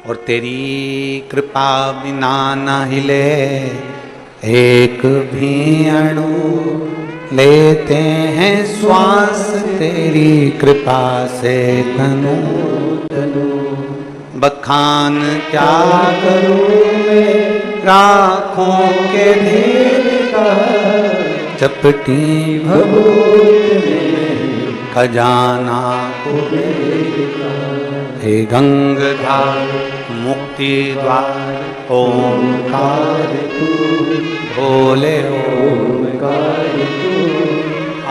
और तेरी कृपा बिना न हिले एक भी अणु, लेते हैं श्वास तेरी कृपा से तनु तनु। बखान क्या करूं मैं राखों के ढेर का, चपटी भभूत में खजाना कुबेर का। हे गंगाधार मुक्ति द्वार ओंकार तू, भोले ओंकार तू।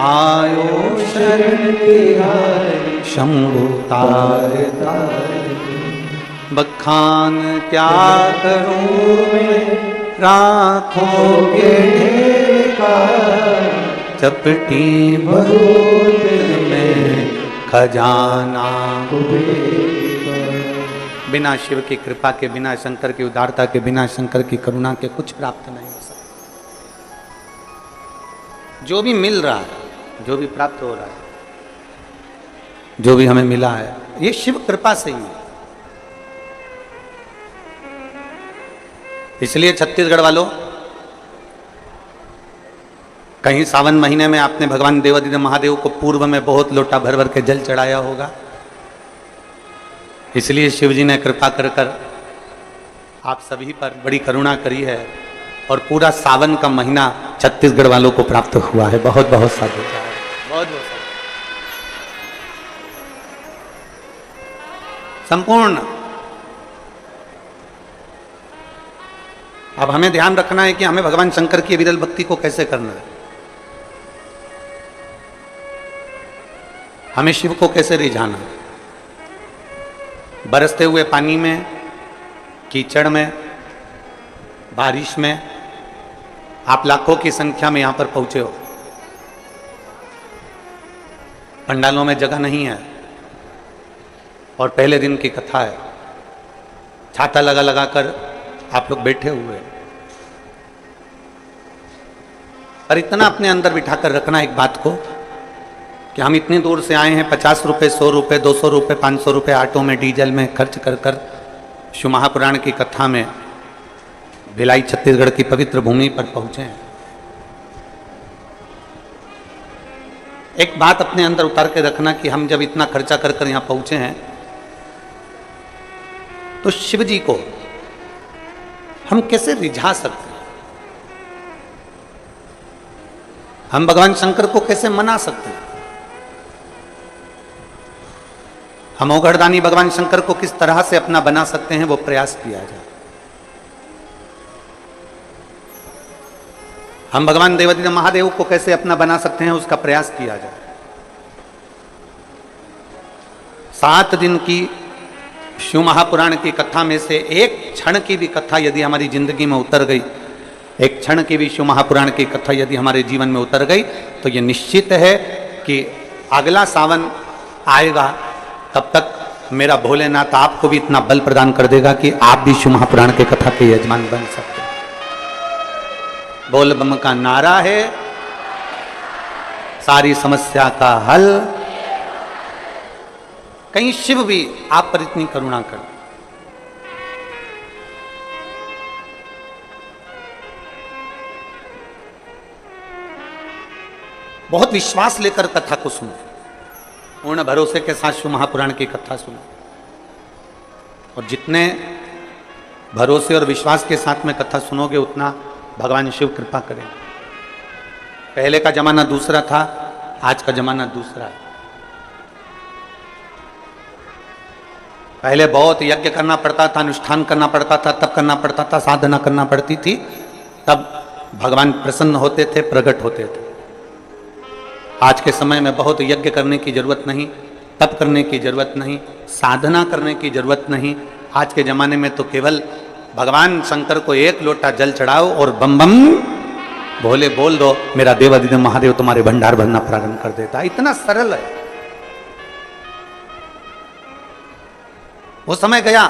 आयो शरण तिहारी शंभु तार तार। बखान क्या करूं मैं राखों के ढेर का, चपटी भभूत में खजाना कुबेर का। बिना शिव की कृपा के, बिना शंकर की उदारता के, बिना शंकर की करुणा के कुछ प्राप्त नहीं हो सकता। जो भी मिल रहा है, जो भी प्राप्त हो रहा है, जो भी हमें मिला है, ये शिव कृपा से ही है। इसलिए छत्तीसगढ़ वालों, कहीं सावन महीने में आपने भगवान देवादिदेव महादेव को पूर्व में बहुत लोटा भर भर के जल चढ़ाया होगा। इसलिए शिव जी ने कृपा कर कर आप सभी पर बड़ी करुणा करी है और पूरा सावन का महीना छत्तीसगढ़ वालों को प्राप्त हुआ है। बहुत बहुत साधुवाद, बहुत बहुत संपूर्ण। अब हमें ध्यान रखना है कि हमें भगवान शंकर की विरल भक्ति को कैसे करना है, हमें शिव को कैसे रिझाना है। बरसते हुए पानी में, कीचड़ में, बारिश में आप लाखों की संख्या में यहां पर पहुंचे हो। पंडालों में जगह नहीं है और पहले दिन की कथा है। छाता लगा लगा कर आप लोग बैठे हुए, पर इतना अपने अंदर बिठाकर रखना एक बात को कि हम इतनी दूर से आए हैं, 50 रुपये, 100 रुपये, 200 रुपये, 500 रुपये ऑटो में, डीजल में खर्च कर कर शिव महापुराण की कथा में भिलाई छत्तीसगढ़ की पवित्र भूमि पर पहुंचे हैं। एक बात अपने अंदर उतार के रखना कि हम जब इतना खर्चा कर कर यहां पहुंचे हैं तो शिव जी को हम कैसे रिझा सकते हैं, हम भगवान शंकर को कैसे मना सकते हैं, हम ओघड़दानी भगवान शंकर को किस तरह से अपना बना सकते हैं, वो प्रयास किया जाए। हम भगवान देवादिदेव महादेव को कैसे अपना बना सकते हैं, उसका प्रयास किया जाए। 7 दिन की शिव महापुराण की कथा में से एक क्षण की भी कथा यदि हमारी जिंदगी में उतर गई, एक क्षण की भी शिव महापुराण की कथा यदि हमारे जीवन में उतर गई, तो ये निश्चित है कि अगला सावन आएगा, तब तक मेरा भोलेनाथ आपको भी इतना बल प्रदान कर देगा कि आप भी शिव महापुराण के कथा के यजमान बन सकते हैं। बोल बम का नारा है, सारी समस्या का हल। कहीं शिव भी आप पर इतनी करुणा कर। बहुत विश्वास लेकर कथा को सुनो, पूर्ण भरोसे के साथ शिव महापुराण की कथा सुनो, और जितने भरोसे और विश्वास के साथ में कथा सुनोगे उतना भगवान शिव कृपा करें। पहले का जमाना दूसरा था, आज का जमाना दूसरा है। पहले बहुत यज्ञ करना पड़ता था, अनुष्ठान करना पड़ता था, तब करना पड़ता था, साधना करना पड़ती थी, तब भगवान प्रसन्न होते थे, प्रकट होते थे। आज के समय में बहुत यज्ञ करने की जरूरत नहीं, तप करने की जरूरत नहीं, साधना करने की जरूरत नहीं। आज के जमाने में तो केवल भगवान शंकर को एक लोटा जल चढ़ाओ और बम बम भोले बोल दो, मेरा देवादिदेव महादेव तुम्हारे भंडार भरना प्रारंभ कर देता है। इतना सरल है। वो समय गया।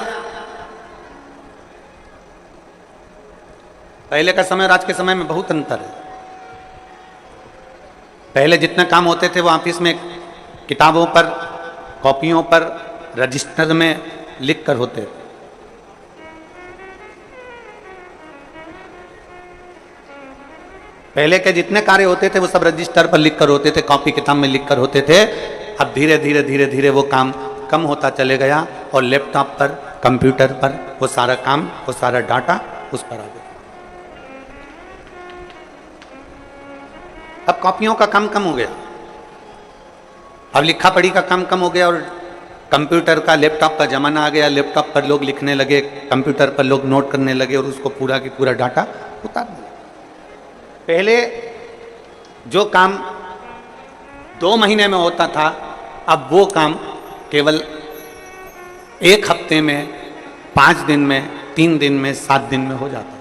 पहले का समय और आज के समय में बहुत अंतर है। पहले जितने काम होते थे वो ऑफिस में किताबों पर, कॉपियों पर, रजिस्टर में लिख कर होते थे। पहले के जितने कार्य होते थे वो सब रजिस्टर पर लिख कर होते थे, कॉपी किताब में लिख कर होते थे। अब धीरे धीरे धीरे धीरे वो काम कम होता चले गया और लैपटॉप पर, कंप्यूटर पर वो सारा काम, वो सारा डाटा उस पर आ गया। अब कॉपियों का काम कम हो गया, अब लिखा पढ़ी का काम कम हो गया और कंप्यूटर का, लैपटॉप का जमाना आ गया। लैपटॉप पर लोग लिखने लगे, कंप्यूटर पर लोग नोट करने लगे और उसको पूरा की पूरा डाटा उतार दिया। पहले जो काम 2 महीने में होता था, अब वो काम केवल 1 हफ्ते में, 5 दिन में, 3 दिन में, 7 दिन में हो जाता है।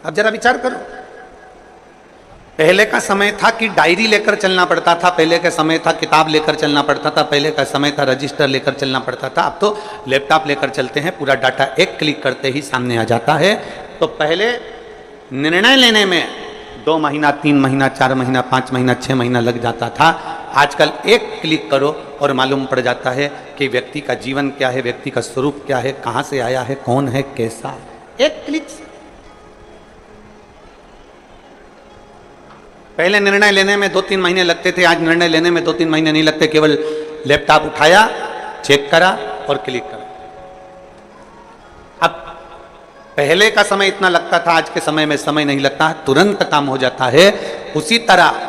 अब जरा विचार करो, पहले का समय था कि डायरी लेकर चलना पड़ता था, पहले का समय था किताब लेकर चलना पड़ता था, पहले का समय था रजिस्टर लेकर चलना पड़ता था। अब तो लैपटॉप लेकर चलते हैं, पूरा डाटा एक क्लिक करते ही सामने आ जाता है। तो पहले निर्णय लेने में 2 महीना, 3 महीना, 4 महीना, 5 महीना, 6 महीना लग जाता था। आजकल एक क्लिक करो और मालूम पड़ जाता है कि व्यक्ति का जीवन क्या है, व्यक्ति का स्वरूप क्या है, कहाँ से आया है, कौन है, कैसा है, एक क्लिक से। पहले निर्णय लेने में 2-3 महीने लगते थे, आज निर्णय लेने में 2-3 महीने नहीं लगते। केवल लैपटॉप उठाया, चेक करा और क्लिक करा। अब पहले का समय इतना लगता था, आज के समय में समय नहीं लगता, तुरंत काम हो जाता है। उसी तरह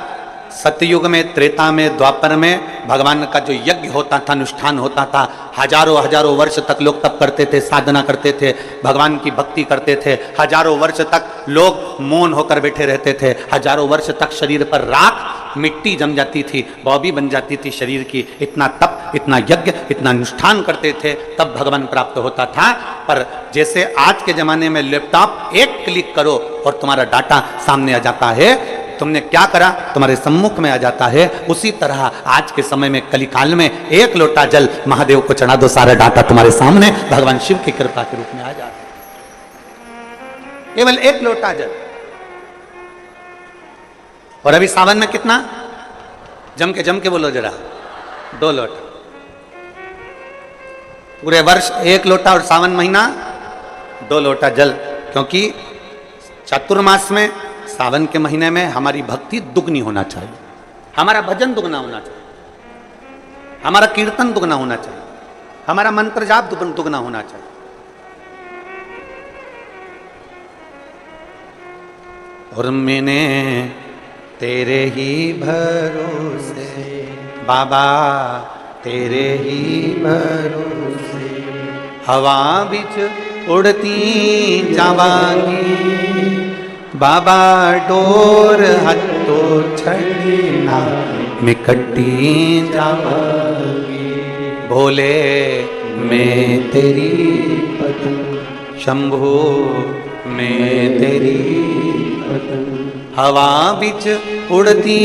सतयुग में, त्रेता में, द्वापर में भगवान का जो यज्ञ होता था, अनुष्ठान होता था, हजारों हजारों वर्ष तक लोग तप करते थे, साधना करते थे, भगवान की भक्ति करते थे। हजारों वर्ष तक लोग मौन होकर बैठे रहते थे। हजारों वर्ष तक शरीर पर राख, मिट्टी जम जाती थी, बॉबी बन जाती थी शरीर की। इतना तप, इतना यज्ञ, इतना अनुष्ठान करते थे, तब भगवान प्राप्त होता था। पर जैसे आज के जमाने में लैपटॉप एक क्लिक करो और तुम्हारा डाटा सामने आ जाता है, तुमने क्या करा तुम्हारे सम्मुख में आ जाता है। उसी तरह आज के समय में, कलिकाल में, 1 लोटा जल महादेव को चढ़ा दो, सारा डाटा तुम्हारे सामने भगवान शिव की कृपा के रूप में आ जाता है। केवल 1 लोटा जल। और अभी सावन में कितना? जम के बोलो जरा, 2 लोटा। पूरे वर्ष 1 लोटा और सावन महीना 2 लोटा जल। क्योंकि चातुर्मास में, सावन के महीने में हमारी भक्ति दुगनी होना चाहिए, हमारा भजन दुगना होना चाहिए, हमारा कीर्तन दुगना होना चाहिए, हमारा मंत्र जाप दुगना होना चाहिए। और मैंने तेरे ही भरोसे बाबा, तेरे ही भरोसे हवा बिच उड़ती जावांगी बाबा, डोर हत्तो छड़ना मैं कट्टी जावांगी। भोले मैं तेरी पतंग, शंभो मैं तेरी पतंग, हवा बिच उड़ती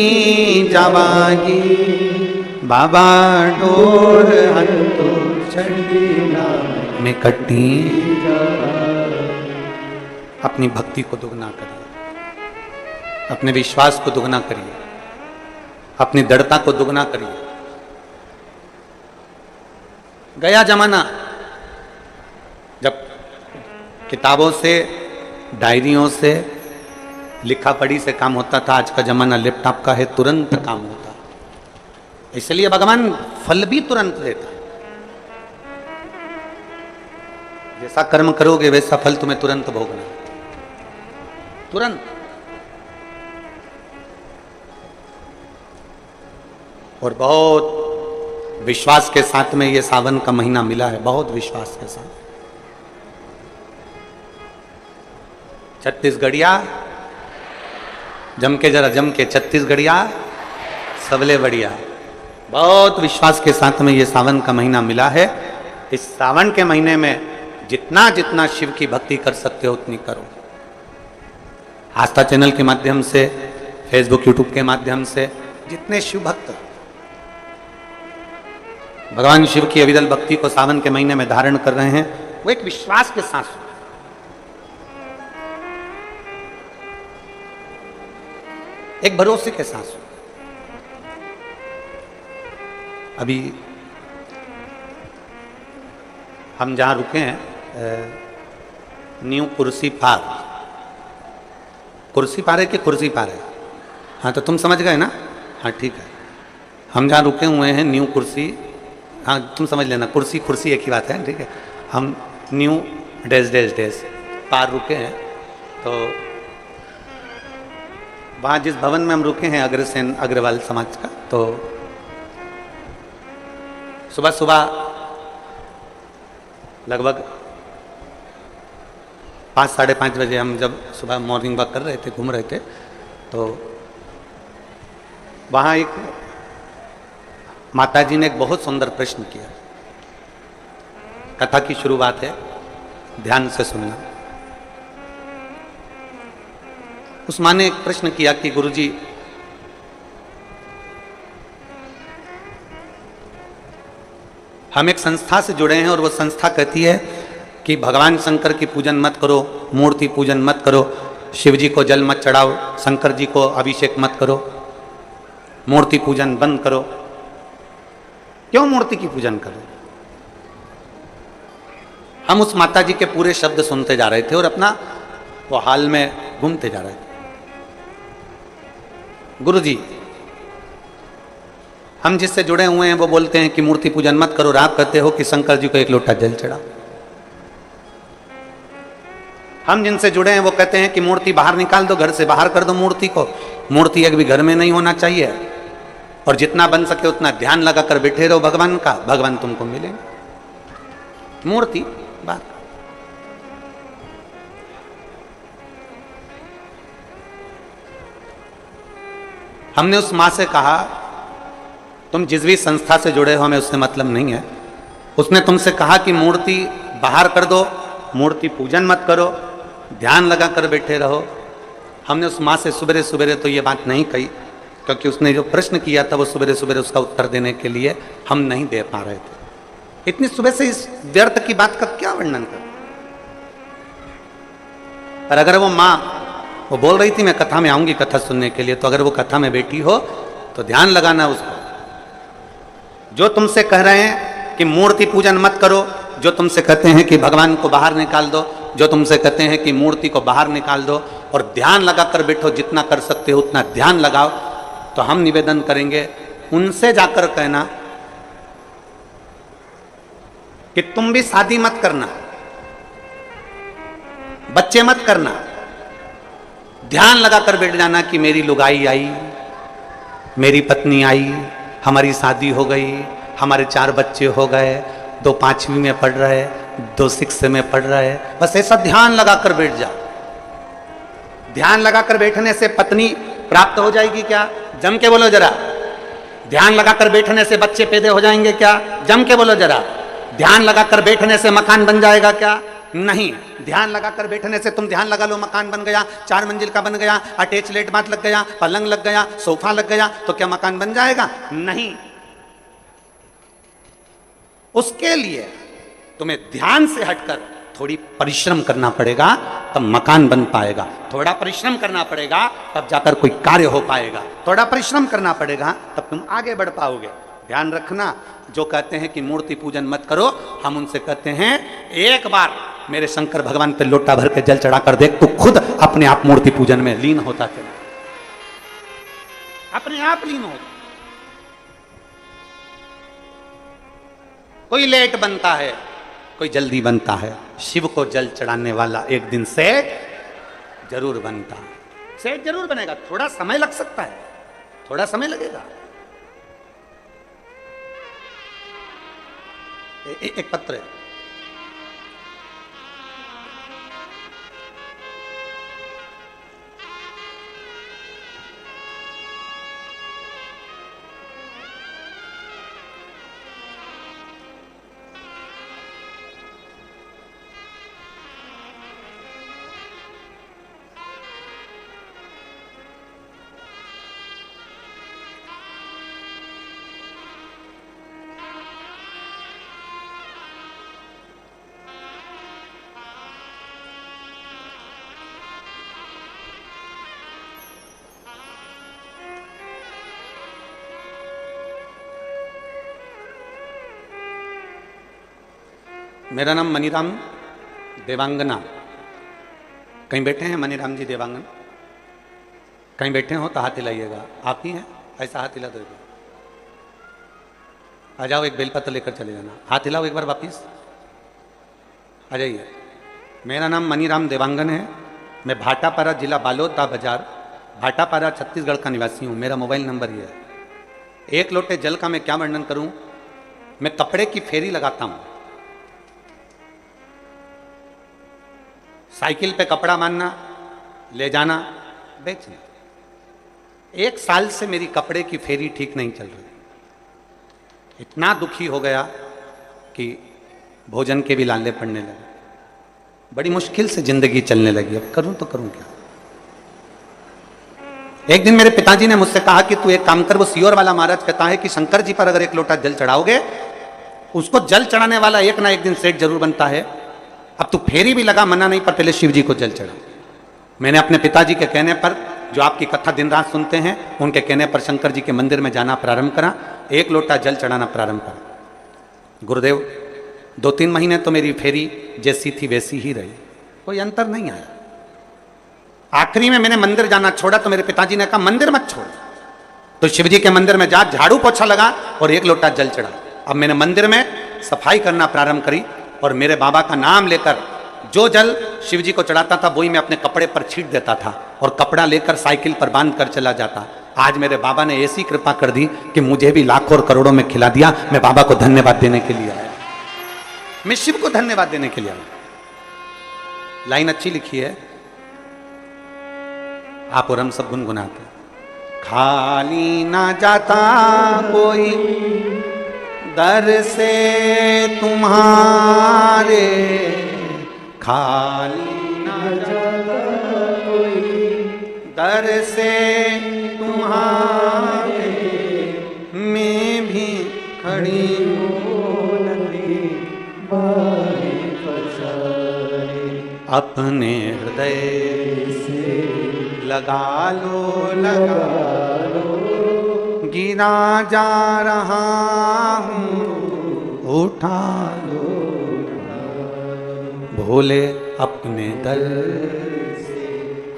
जावांगी बाबा, डोर हत्तो छड़ना मैं कट्टी जावांगी। अपनी भक्ति को दुगना करिए, अपने विश्वास को दुगना करिए, अपनी दृढ़ता को दुगना करिए। गया जमाना जब किताबों से, डायरियों से, लिखा पढ़ी से काम होता था। आज का जमाना लैपटॉप का है, तुरंत काम होता है। इसलिए भगवान फल भी तुरंत देता है। जैसा कर्म करोगे वैसा फल तुम्हें तुरंत भोगना, तुरंत। और बहुत विश्वास के साथ में ये सावन का महीना मिला है, बहुत विश्वास के साथ। छत्तीसगढ़िया जम के, जरा जम के, छत्तीसगढ़िया सबले बढ़िया। बहुत विश्वास के साथ में ये सावन का महीना मिला है। इस सावन के महीने में जितना जितना शिव की भक्ति कर सकते हो उतनी करो। आस्था चैनल के माध्यम से, फेसबुक, यूट्यूब के माध्यम से जितने शिव भक्त भगवान शिव की अविरल भक्ति को सावन के महीने में धारण कर रहे हैं, वो एक विश्वास के साथ, एक भरोसे के साथ। अभी हम जहां रुके हैं, न्यू कुर्सी पार्क, कुर्सी पार है कि कुर्सी पार है? हाँ तो तुम समझ गए ना? हाँ ठीक है। हम जहाँ रुके हुए हैं न्यू कुर्सी, हाँ तुम समझ लेना, कुर्सी कुर्सी एक ही बात है, ठीक है। हम न्यू डैश डैश डैश पार रुके हैं। तो वहाँ जिस भवन में हम रुके हैं अग्रसेन अग्रवाल समाज का, तो सुबह सुबह लगभग 5 साढ़े 5 बजे हम जब सुबह मॉर्निंग वॉक कर रहे थे, घूम रहे थे, तो वहाँ एक माताजी ने एक बहुत सुंदर प्रश्न किया। कथा की शुरुआत है, ध्यान से सुनना। उस माँ ने एक प्रश्न किया कि गुरुजी, हम एक संस्था से जुड़े हैं और वो संस्था कहती है कि भगवान शंकर की पूजन मत करो, मूर्ति पूजन मत करो, शिव जी को जल मत चढ़ाओ, शंकर जी को अभिषेक मत करो, मूर्ति पूजन बंद करो। क्यों मूर्ति की पूजन करो? हम उस माता जी के पूरे शब्द सुनते जा रहे थे और अपना वो हाल में घूमते जा रहे थे। गुरुजी, हम जिससे जुड़े हुए हैं वो बोलते हैं कि मूर्ति पूजन मत करो, आप कहते हो कि शंकर जी को एक लोटा जल चढ़ाओ। हम जिनसे जुड़े हैं वो कहते हैं कि मूर्ति बाहर निकाल दो, घर से बाहर कर दो मूर्ति को, मूर्ति एक भी घर में नहीं होना चाहिए, और जितना बन सके उतना ध्यान लगाकर बैठे रहो भगवान का, भगवान तुमको मिलेंगे। मूर्ति बात। हमने उस मां से कहा, तुम जिस भी संस्था से जुड़े हो हमें उससे मतलब नहीं है। उसने तुमसे कहा कि मूर्ति बाहर कर दो, मूर्ति पूजन मत करो, ध्यान लगा कर बैठे रहो। हमने उस माँ से सुबह सुबह तो ये बात नहीं कही, क्योंकि उसने जो प्रश्न किया था वो सुबह सुबह उसका उत्तर देने के लिए हम नहीं दे पा रहे थे। इतनी सुबह से इस व्यर्थ की बात का क्या वर्णन कर? और अगर वो माँ वो बोल रही थी मैं कथा में आऊंगी कथा सुनने के लिए, तो अगर वो कथा में बैठी हो तो ध्यान लगाना उसको। जो तुमसे कह रहे हैं कि मूर्ति पूजन मत करो, जो तुमसे कहते हैं कि भगवान को बाहर निकाल दो, जो तुमसे कहते हैं कि मूर्ति को बाहर निकाल दो और ध्यान लगा कर बैठो, जितना कर सकते हो उतना ध्यान लगाओ, तो हम निवेदन करेंगे उनसे जाकर कहना कि तुम भी शादी मत करना, बच्चे मत करना, ध्यान लगाकर बैठ जाना कि मेरी लुगाई आई, मेरी पत्नी आई, हमारी शादी हो गई, हमारे 4 बच्चे हो गए, 2 5वीं में पढ़ रहे, 2 6 में पढ़ रहे। बस ऐसा ध्यान लगाकर बैठ जा। ध्यान लगाकर बैठने से पत्नी प्राप्त हो जाएगी क्या? जम के बोलो जरा। ध्यान लगाकर बैठने से बच्चे पैदा हो जाएंगे क्या? जम के बोलो जरा। ध्यान लगाकर बैठने से मकान बन जाएगा क्या? नहीं। ध्यान लगाकर बैठने से, तुम ध्यान लगा लो मकान बन गया, 4 मंजिल का बन गया, अटैच लेट बाथ लग गया, पलंग लग गया, सोफा लग गया, तो क्या मकान बन जाएगा? नहीं। उसके लिए तुम्हें ध्यान से हटकर थोड़ी परिश्रम करना पड़ेगा, तब मकान बन पाएगा। थोड़ा परिश्रम करना पड़ेगा तब जाकर कोई कार्य हो पाएगा। थोड़ा परिश्रम करना पड़ेगा तब तुम आगे बढ़ पाओगे। ध्यान रखना, जो कहते हैं कि मूर्ति पूजन मत करो, हम उनसे कहते हैं एक बार मेरे शंकर भगवान पे लोटा भर के जल चढ़ा कर देख, तू खुद अपने आप मूर्ति पूजन में लीन होता चला, अपने आप लीन होता। कोई लेट बनता है, कोई जल्दी बनता है, शिव को जल चढ़ाने वाला एक दिन सेठ जरूर बनता है। सेठ जरूर बनेगा, थोड़ा समय लग सकता है, थोड़ा समय लगेगा। एक पत्र है, मेरा नाम मनीराम देवांगना। कहीं बैठे हैं मनीराम जी देवांगन? कहीं बैठे हो तो हाथ हिलाइएगा, आप ही हैं, ऐसा हाथ हिला दो। आ जाओ, एक बेलपत्र लेकर चले जाना। हाथ हिलाओ एक बार वापिस, आ जाइए। मेरा नाम मनीराम देवांगन है। मैं भाटापारा जिला बालोद बाजार, भाटापारा छत्तीसगढ़ का निवासी हूँ। मेरा मोबाइल नंबर ये है। एक लोटे जल का मैं क्या वर्णन करूँ। मैं कपड़े की फेरी लगाता हूँ। साइकिल पे कपड़ा बांधना, ले जाना, बेचना। 1 साल से मेरी कपड़े की फेरी ठीक नहीं चल रही। इतना दुखी हो गया कि भोजन के भी लाले पड़ने लगे। बड़ी मुश्किल से जिंदगी चलने लगी। अब करूं तो करूं क्या। एक दिन मेरे पिताजी ने मुझसे कहा कि तू एक काम कर। वो सियोर वाला महाराज कहता है कि शंकर जी पर अगर 1 लोटा जल चढ़ाओगे, उसको जल चढ़ाने वाला एक ना एक दिन सेठ जरूर बनता है। अब तू फेरी भी लगा, मना नहीं, पर पहले शिव जी को जल चढ़ा। मैंने अपने पिताजी के कहने पर, जो आपकी कथा दिन रात सुनते हैं, उनके कहने पर शंकर जी के मंदिर में जाना प्रारंभ करा। 1 लोटा जल चढ़ाना प्रारंभ करा। गुरुदेव 2-3 महीने तो मेरी फेरी जैसी थी वैसी ही रही, कोई अंतर नहीं आया। आखिरी में मैंने मंदिर जाना छोड़ा तो मेरे पिताजी ने कहा मंदिर मत छोड़, तो शिव जी के मंदिर में जा, झाड़ू पोछा लगा और 1 लोटा जल चढ़ा। अब मैंने मंदिर में सफाई करना प्रारंभ करी और मेरे बाबा का नाम लेकर जो जल शिव जी को चढ़ाता था वही मैं अपने कपड़े पर छीट देता था और कपड़ा लेकर साइकिल पर बांध कर चला जाता। आज मेरे बाबा ने ऐसी कृपा कर दी कि मुझे भी लाखों और करोड़ों में खिला दिया। मैं बाबा को धन्यवाद देने के लिए आया, मैं शिव को धन्यवाद देने के लिए आया। लाइन अच्छी लिखी है, आप और हम सब गुनगुनाते। खाली ना जाता कोई दर से तुम्हारे, खाली ना जाता कोई दर से तुम्हारे, मैं भी खड़ी हूँ नदी बारी पछारे, अपने हृदय से लगा लो, गिरा जा रहा हूँ, उठा लो, भोले अपने दर से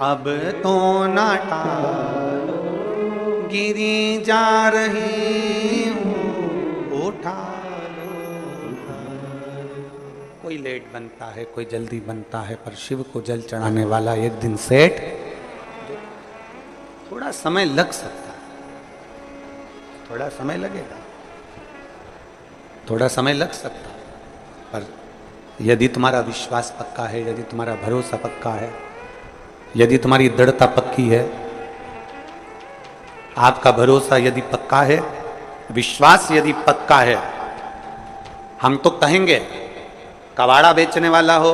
अब तो ना टालो, गिरी जा रही हूँ, उठा लो। कोई लेट बनता है, कोई जल्दी बनता है, पर शिव को जल चढ़ाने वाला एक दिन सेठ। थोड़ा समय लग सकता है, थोड़ा समय लगेगा, थोड़ा समय लग सकता है, पर यदि तुम्हारा विश्वास पक्का है, यदि तुम्हारा भरोसा पक्का है, यदि तुम्हारी दृढ़ता पक्की है, आपका भरोसा यदि पक्का है, विश्वास यदि पक्का है, हम तो कहेंगे कबाड़ा बेचने वाला हो,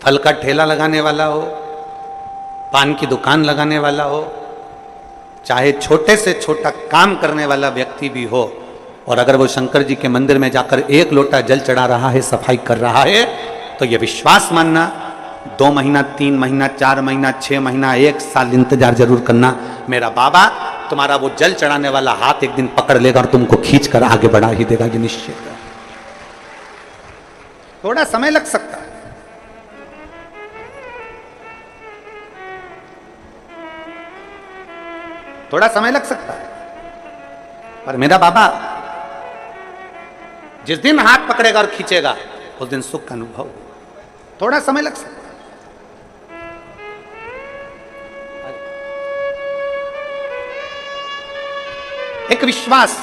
फल का ठेला लगाने वाला हो, पान की दुकान लगाने वाला हो, चाहे छोटे से छोटा काम करने वाला व्यक्ति भी हो, और अगर वो शंकर जी के मंदिर में जाकर 1 लोटा जल चढ़ा रहा है, सफाई कर रहा है, तो ये विश्वास मानना 2 महीना, 3 महीना, 4 महीना, 6 महीना, 1 साल इंतजार जरूर करना। मेरा बाबा तुम्हारा वो जल चढ़ाने वाला हाथ एक दिन पकड़ लेगा और तुमको खींच कर आगे बढ़ा ही देगा, ये निश्चित है। थोड़ा समय लग सकता है, थोड़ा समय लग सकता है, पर मेरा बाबा जिस दिन हाथ पकड़ेगा और खींचेगा उस दिन सुख का अनुभव होगा। थोड़ा समय लग सकता है। एक विश्वास,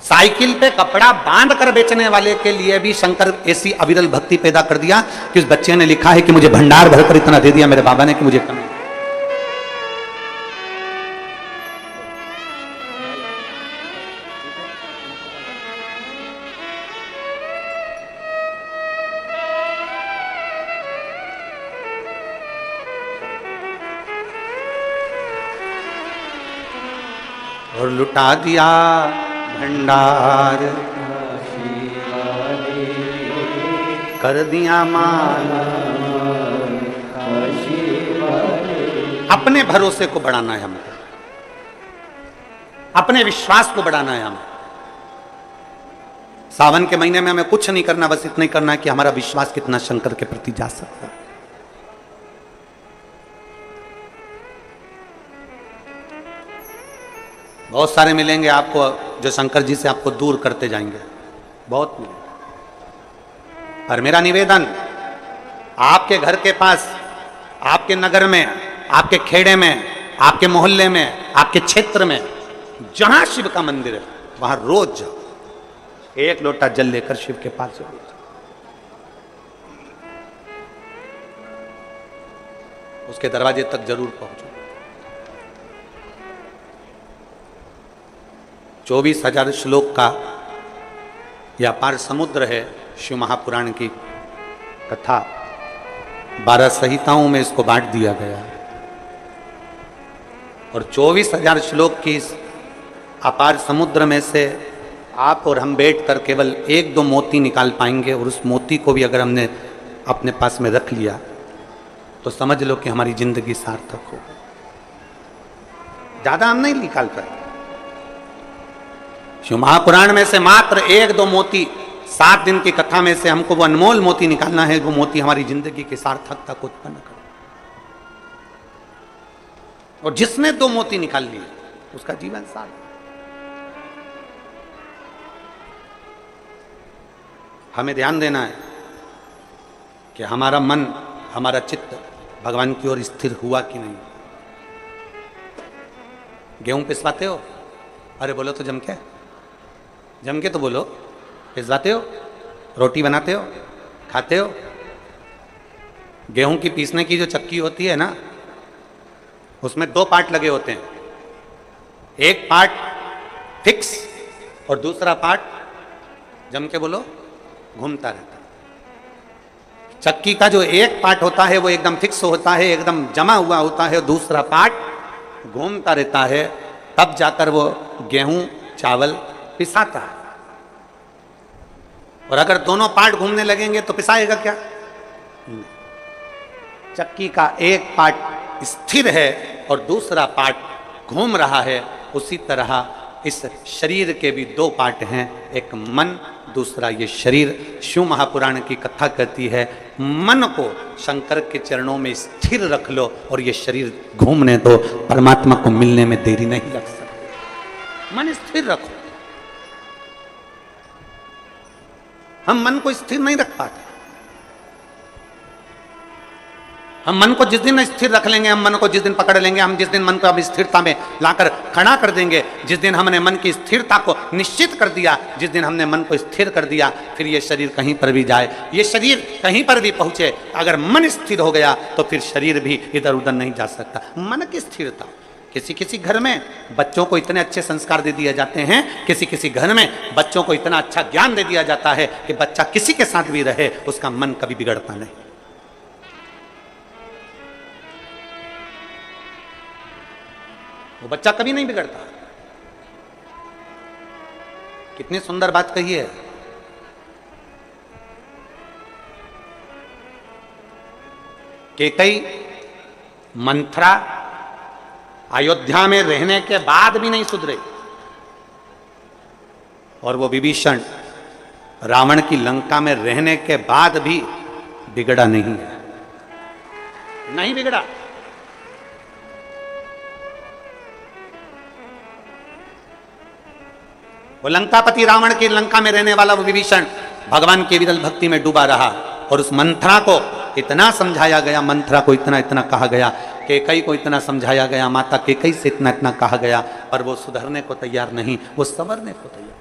साइकिल पे कपड़ा बांध कर बेचने वाले के लिए भी शंकर ऐसी अविरल भक्ति पैदा कर दिया कि उस बच्चे ने लिखा है कि मुझे भंडार भरकर इतना दे दिया मेरे बाबा ने कि मुझे कमी। और लुटा दिया भंडार, कर दिया माला। अपने भरोसे को बढ़ाना है हमें, अपने विश्वास को बढ़ाना है हमें। सावन के महीने में हमें कुछ नहीं करना, बस इतना ही करना है कि हमारा विश्वास कितना शंकर के प्रति जा सकता है। बहुत सारे मिलेंगे आपको जो शंकर जी से आपको दूर करते जाएंगे, बहुत मिलेंगे। पर मेरा निवेदन, आपके घर के पास, आपके नगर में, आपके खेड़े में, आपके मोहल्ले में, आपके क्षेत्र में जहां शिव का मंदिर है वहां रोज जाओ, एक लोटा जल लेकर शिव के पास जरूर जाओ। उसके दरवाजे तक जरूर पहुंचो। 24,000 श्लोक का यह अपार समुद्र है शिव महापुराण की कथा। 12 संहिताओं में इसको बांट दिया गया है और 24,000 श्लोक की इस अपार समुद्र में से आप और हम बैठ कर केवल 1-2 मोती निकाल पाएंगे, और उस मोती को भी अगर हमने अपने पास में रख लिया तो समझ लो कि हमारी जिंदगी सार्थक हो। ज्यादा हम नहीं निकाल पाए। शिव महापुराण में से मात्र 1-2 मोती, 7 दिन की कथा में से हमको वो अनमोल मोती निकालना है। वो मोती हमारी जिंदगी की सार्थकता को उत्पन्न करे। और जिसने 2 मोती निकाल लिए उसका जीवन सार्थक। हमें ध्यान देना है कि हमारा मन, हमारा चित्त भगवान की ओर स्थिर हुआ कि नहीं। गेहूं पिसवाते हो? अरे बोलो तो जम के तो बोलो। पिसवाते हो? रोटी बनाते हो? खाते हो? गेहूं की पीसने की जो चक्की होती है ना, उसमें 2 पार्ट लगे होते हैं। एक पार्ट फिक्स और दूसरा पार्ट, जम के बोलो, घूमता रहता है। चक्की का जो एक पार्ट होता है वो एकदम फिक्स होता है, एकदम जमा हुआ होता है, दूसरा पार्ट घूमता रहता है, तब जाकर वो गेहूं चावल पिसाता है। और अगर दोनों पार्ट घूमने लगेंगे तो पिसाएगा क्या? चक्की का एक पार्ट स्थिर है और दूसरा पार्ट घूम रहा है। उसी तरह इस शरीर के भी 2 पार्ट हैं, एक मन, दूसरा ये शरीर। शिव महापुराण की कथा कहती है मन को शंकर के चरणों में स्थिर रख लो और ये शरीर घूमने दो, परमात्मा को मिलने में देरी नहीं लग सकती। मन स्थिर रखो। हम मन को स्थिर नहीं रख पाते। हम मन को जिस दिन स्थिर रख लेंगे, हम मन को जिस दिन पकड़ लेंगे, हम जिस दिन मन को अब स्थिरता में लाकर खड़ा कर देंगे, जिस दिन हमने मन की स्थिरता को निश्चित कर दिया, जिस दिन हमने मन को स्थिर कर दिया, फिर ये शरीर कहीं पर भी जाए, ये शरीर कहीं पर भी पहुंचे, अगर मन स्थिर हो गया तो फिर शरीर भी इधर उधर नहीं जा सकता। मन की स्थिरता। किसी किसी घर में बच्चों को इतने अच्छे संस्कार दे दिए जाते हैं, किसी किसी घर में बच्चों को इतना अच्छा ज्ञान दे दिया जाता है कि बच्चा किसी के साथ भी रहे उसका मन कभी बिगड़ता नहीं। वो बच्चा कभी नहीं बिगड़ता। कितनी सुंदर बात कही है। कैकेयी मंथरा अयोध्या में रहने के बाद भी नहीं सुधरे और वो विभीषण रावण की लंका में रहने के बाद भी बिगड़ा नहीं है। नहीं बिगड़ा। वो लंकापति रावण की लंका में रहने वाला वो विभीषण भगवान की विरल भक्ति में डूबा रहा और उस मंथरा को इतना समझाया गया, मंथरा को इतना इतना कहा गया, कैकेयी को इतना समझाया गया, माता कैकेयी से इतना इतना कहा गया, पर वो सुधरने को तैयार नहीं, वो संवरने को तैयार।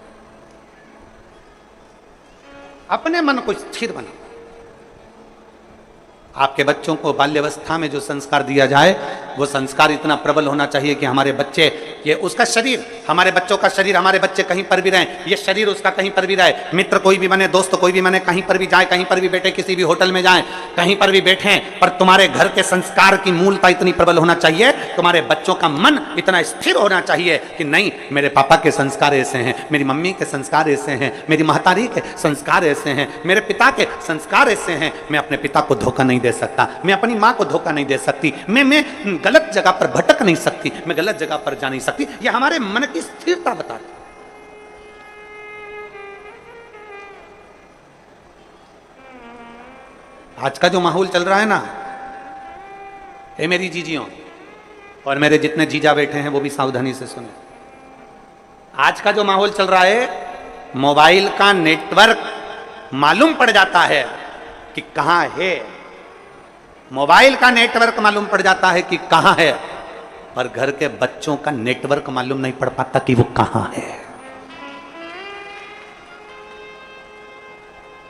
अपने मन को स्थिर बना। आपके बच्चों को बाल्यावस्था में जो संस्कार दिया जाए वो संस्कार इतना प्रबल होना चाहिए कि हमारे बच्चे, ये उसका शरीर, हमारे बच्चों का शरीर, हमारे बच्चे कहीं पर भी रहें, ये शरीर उसका कहीं पर भी रहे, मित्र कोई भी बने, दोस्त कोई भी बने, कहीं पर भी जाए, कहीं पर भी बैठे, किसी भी होटल में जाएं, कहीं पर भी बैठें, पर तुम्हारे घर के संस्कार की मूलता इतनी प्रबल होना चाहिए, तुम्हारे बच्चों का मन इतना स्थिर होना चाहिए कि नहीं, मेरे पापा के संस्कार ऐसे हैं, मेरी मम्मी के संस्कार ऐसे हैं, मेरी महतारी के संस्कार ऐसे हैं, मेरे पिता के संस्कार ऐसे हैं, मैं अपने पिता को धोखा नहीं दे सकता, मैं अपनी मां को धोखा नहीं दे सकती, मैं गलत जगह पर भटक नहीं सकती, मैं गलत जगह पर जा नहीं सकती। यह हमारे मन की स्थिरता बताती। आज का जो माहौल चल रहा है ना, ये मेरी जीजियों और मेरे जितने जीजा बैठे हैं वो भी सावधानी से सुने। आज का जो माहौल चल रहा है, मोबाइल का नेटवर्क मालूम पड़ जाता है कि कहां है, मोबाइल का नेटवर्क मालूम पड़ जाता है कि कहां है, पर घर के बच्चों का नेटवर्क मालूम नहीं पड़ पाता कि वो कहां है।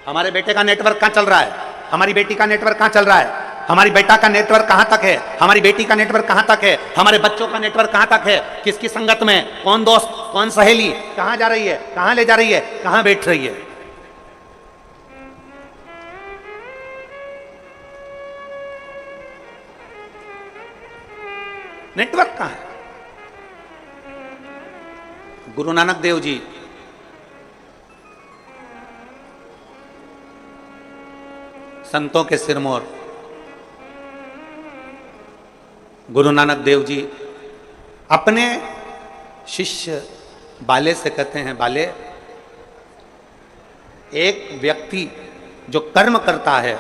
हमारे बेटे का नेटवर्क कहां चल रहा है, हमारी बेटी का नेटवर्क कहां चल रहा है, हमारी बेटा का नेटवर्क कहां तक है, हमारी बेटी का नेटवर्क कहां तक है, हमारे बच्चों का नेटवर्क कहां तक है, किसकी संगत में, कौन दोस्त, कौन सहेली, कहां जा रही है, कहां ले जा रही है, कहां बैठ रही है। नेटवर्क कहां है। गुरु नानक देव जी संतों के सिरमौर गुरु नानक देव जी अपने शिष्य बाले से कहते हैं, बाले, एक व्यक्ति जो कर्म करता है,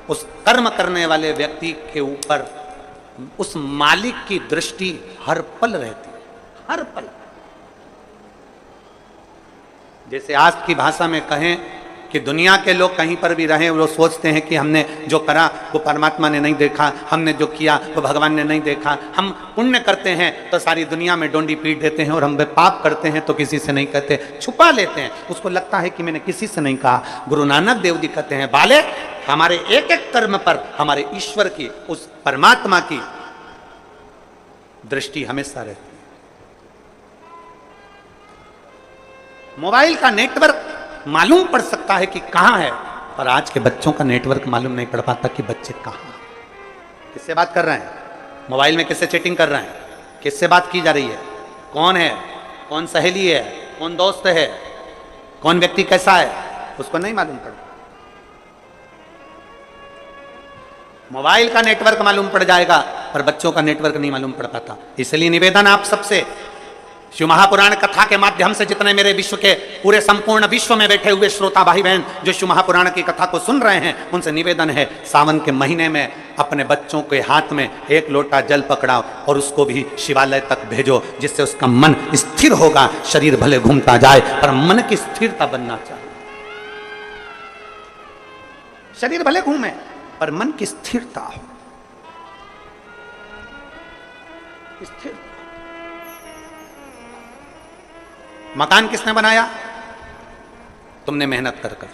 उस कर्म करने वाले व्यक्ति के ऊपर उस मालिक की दृष्टि हर पल रहती है, हर पल। जैसे आज की भाषा में कहें कि दुनिया के लोग कहीं पर भी रहें, वो सोचते हैं कि हमने जो करा वो परमात्मा ने नहीं देखा, हमने जो किया वो भगवान ने नहीं देखा। हम पुण्य करते हैं तो सारी दुनिया में डोंडी पीट देते हैं, और हम पाप करते हैं तो किसी से नहीं कहते, छुपा लेते हैं, उसको लगता है कि मैंने किसी से नहीं कहा। गुरु नानक देव जी कहते हैं, बाले, हमारे एक एक कर्म पर हमारे ईश्वर की, उस परमात्मा की दृष्टि हमेशा रहती है। मोबाइल का नेटवर्क मालूम पड़ सकता है कि कहां है, पर आज के बच्चों का नेटवर्क मालूम नहीं पड़ पाता कि बच्चे कहां, किससे बात कर रहे हैं, मोबाइल में किससे चैटिंग कर रहे हैं, किससे बात की जा रही है, कौन है, कौन सहेली है, कौन दोस्त है, कौन व्यक्ति कैसा है, उसको नहीं मालूम पड़ता। मोबाइल का नेटवर्क मालूम पड़ जाएगा, पर बच्चों का नेटवर्क नहीं मालूम पड़ पाता। इसलिए निवेदन आप सबसे, शिव महापुराण कथा के माध्यम से जितने मेरे विश्व के पूरे संपूर्ण विश्व में बैठे हुए श्रोता भाई बहन जो शिव महापुराण की कथा को सुन रहे हैं, उनसे निवेदन है, सावन के महीने में अपने बच्चों के हाथ में एक लोटा जल पकड़ाओ और उसको भी शिवालय तक भेजो, जिससे उसका मन स्थिर होगा। शरीर भले घूमता जाए पर मन की स्थिरता बनना चाहिए। शरीर भले घूमे पर मन की स्थिरता हो, स्थिर। मकान किसने बनाया? तुमने मेहनत कर कर।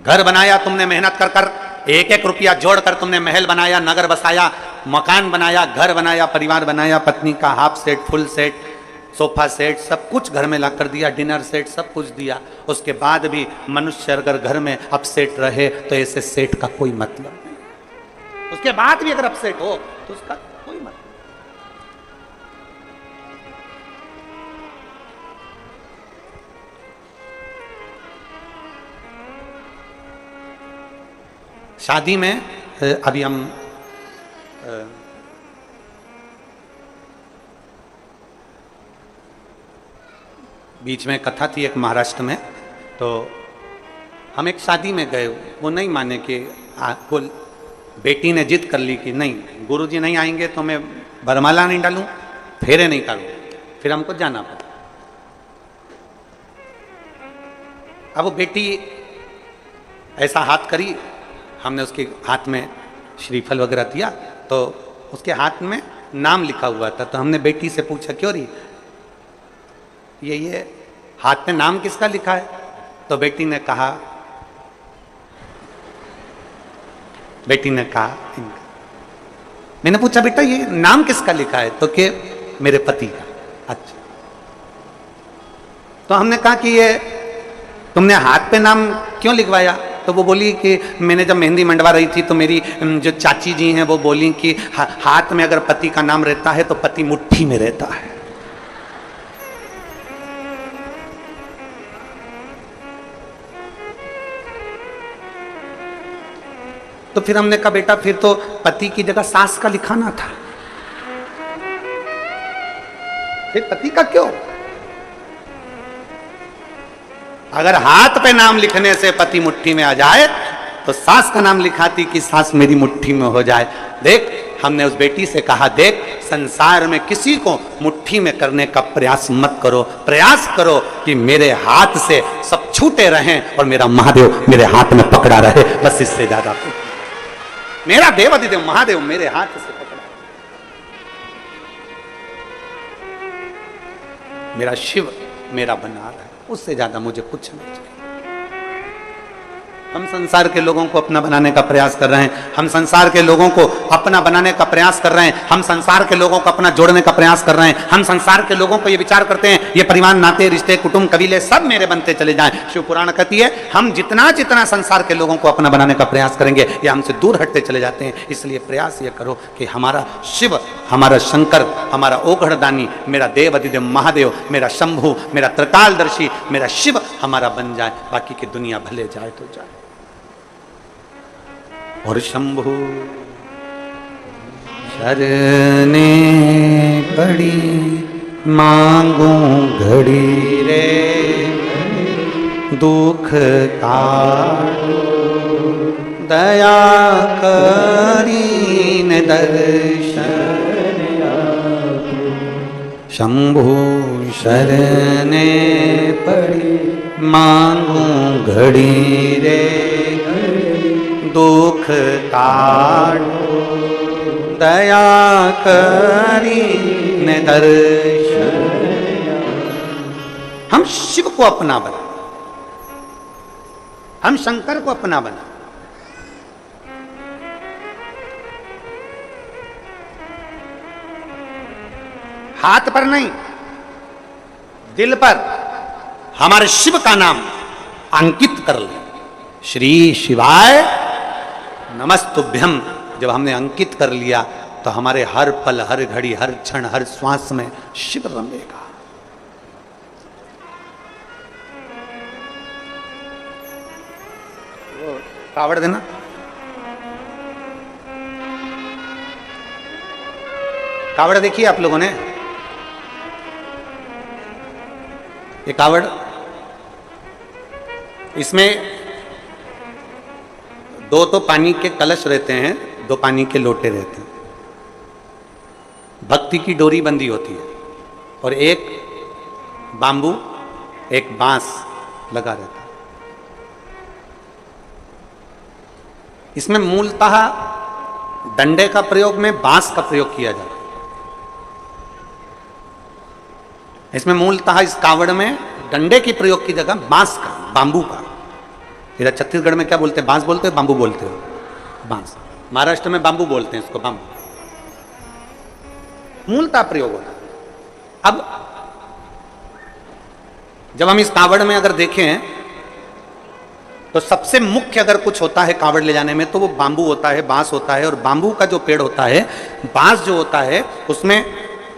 घर बनाया तुमने मेहनत कर कर, एक एक रुपया जोड़कर तुमने महल बनाया, नगर बसाया, मकान बनाया, घर बनाया, परिवार बनाया, पत्नी का half set, full set, sofa set, सब कुछ घर में ला कर दिया, डिनर सेट, सब कुछ दिया। उसके बाद भी मनुष्य अगर घर में अपसेट रहे तो ऐसे सेट का कोई मतलब नहीं। उसके बाद भी अगर अपसेट हो तो उसका कोई मतलब नहीं। शादी में अभी हम बीच में कथा थी एक महाराष्ट्र में, तो हम एक शादी में गए, वो नहीं माने कि वो बेटी ने जिद कर ली कि नहीं, गुरुजी नहीं आएंगे तो मैं बरमाला नहीं डालूं, फेरे नहीं करूं, फिर हमको जाना पड़ा। अब वो बेटी ऐसा हाथ करी, हमने उसके हाथ में श्रीफल वगैरह दिया, तो उसके हाथ में नाम लिखा हुआ था। तो हमने बेटी से पूछा, क्यों रही ये हाथ पे नाम किसका लिखा है? तो बेटी ने कहा इनका। मैंने पूछा, बेटा ये नाम किसका लिखा है? तो कि मेरे पति का। अच्छा। तो हमने कहा कि ये तुमने हाथ पे नाम क्यों लिखवाया? तो वो बोली कि मैंने जब मेहंदी मंडवा रही थी तो मेरी जो चाची जी हैं वो बोली कि हाथ में अगर पति का नाम रहता है तो पति मुट्ठी में रहता है। तो फिर हमने कहा, बेटा फिर तो पति की जगह सास का लिखाना था, फिर पति का क्यों? अगर हाथ पे नाम लिखने से पति मुट्ठी में आ जाए तो सास का नाम लिखाती कि सास मेरी मुट्ठी में हो जाए। देख, हमने उस बेटी से कहा, देख, संसार में किसी को मुट्ठी मुट्ठी में करने का प्रयास मत करो। प्रयास करो कि मेरे हाथ से सब छूटे रहें और मेरा महादेव मेरे हाथ में पकड़ा रहे, बस इससे ज्यादा। मेरा देवाधिदेव महादेव मेरे हाथ से पकड़ा, मेरा शिव मेरा बना रहा है, उससे ज्यादा मुझे कुछ नहीं चाहिए। हम संसार के लोगों को अपना बनाने का प्रयास कर रहे हैं, हम संसार के लोगों को अपना बनाने का प्रयास कर रहे हैं, हम संसार के लोगों को अपना जोड़ने का प्रयास कर रहे हैं, हम संसार के लोगों को ये विचार करते हैं ये परिवार, नाते, रिश्ते, कुटुंब, कबीले सब मेरे बनते चले जाएं। शिव पुराण कहती है हम जितना जितना संसार के लोगों को अपना बनाने का प्रयास करेंगे ये हमसे दूर हटते चले जाते हैं। इसलिए प्रयास ये करो कि हमारा शिव, हमारा शंकर, हमारा ओघड़दानी, मेरा देव अधिदेव महादेव, मेरा शंभु, मेरा त्रिकालदर्शी, मेरा शिव हमारा बन जाए, बाकी की दुनिया भले जाए तो जाए। और शंभु शरणे पड़ी मांगू घड़ी रे, दुख काटो दया करीन दर्शन। शंभु शरणे पड़ी मांगू घड़ी रे, दुख काटो दया करी ने दर्शन। हम शिव को अपना बना, हम शंकर को अपना बना। हाथ पर नहीं, दिल पर हमारे शिव का नाम अंकित कर ले। श्री शिवाय नमस्तुभ्यम जब हमने अंकित कर लिया तो हमारे हर पल, हर घड़ी, हर क्षण, हर श्वास में शिव रमेगा। कावड़ देना, कावड़ देखिए आप लोगों ने, ये कावड़, इसमें दो तो पानी के कलश रहते हैं, दो पानी के लोटे रहते हैं, भक्ति की डोरी बंधी होती है, और एक बांबू, एक बांस लगा रहता है। इसमें मूलतः डंडे का प्रयोग में बांस का प्रयोग किया जाता है। इसमें मूलतः इस कावड़ में डंडे की प्रयोग की जगह बांस का, बांबू का। इधर छत्तीसगढ़ में क्या बोलते हैं? बांस बोलते हैं, बांबू बोलते हो? बांस। महाराष्ट्र में बांबू बोलते हैं इसको, बांबू मूलतः प्रयोग होता है। अब जब हम इस कावड़ में अगर देखें तो सबसे मुख्य अगर कुछ होता है कावड़ ले जाने में तो वो बांबू होता है, बांस होता है। और बांबू का जो पेड़ होता है, बांस जो होता है उसमें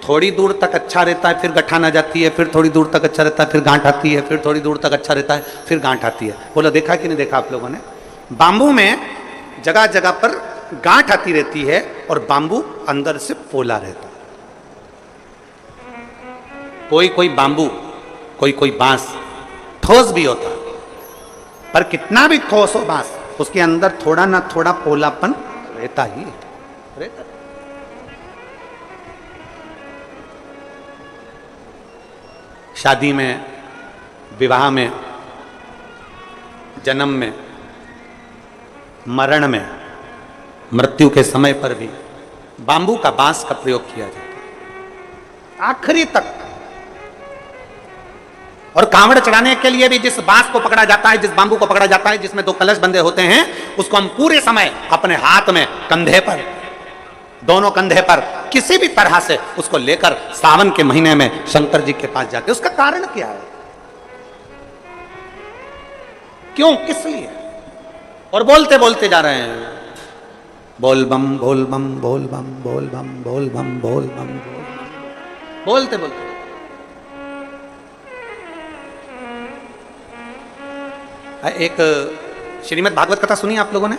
थोड़ी दूर तक अच्छा रहता है, फिर गठान आ जाती है, फिर थोड़ी दूर तक अच्छा रहता है, फिर गांठ आती है, फिर थोड़ी दूर तक अच्छा रहता है, फिर गांठ आती है। बोलो देखा कि नहीं देखा आप लोगों ने? बांबू में जगह जगह पर गांठ आती रहती है और बांबू अंदर से पोला रहता है। कोई कोई बांबू, कोई कोई बांस ठोस भी होता है, पर कितना भी ठोस हो बांस, उसके अंदर थोड़ा ना थोड़ा पोलापन रहता ही रहता। शादी में, विवाह में, जन्म में, मरण में, मृत्यु के समय पर भी बांबू का, बांस का प्रयोग किया जाता है आखिरी तक। और कांवड़ चढ़ाने के लिए भी जिस बांस को पकड़ा जाता है, जिस बांबू को पकड़ा जाता है, जिसमें दो कलश बंधे होते हैं, उसको हम पूरे समय अपने हाथ में, कंधे पर, दोनों कंधे पर किसी भी तरह से उसको लेकर सावन के महीने में शंकर जी के पास जाते। उसका कारण क्या है? क्यों, किस लिए? और बोलते बोलते जा रहे हैं, बोल बम बोल बम बोल बम बोल बम बोल बम बोल बम बोल, बोलते बोलते। एक श्रीमद् भागवत कथा सुनी आप लोगों ने?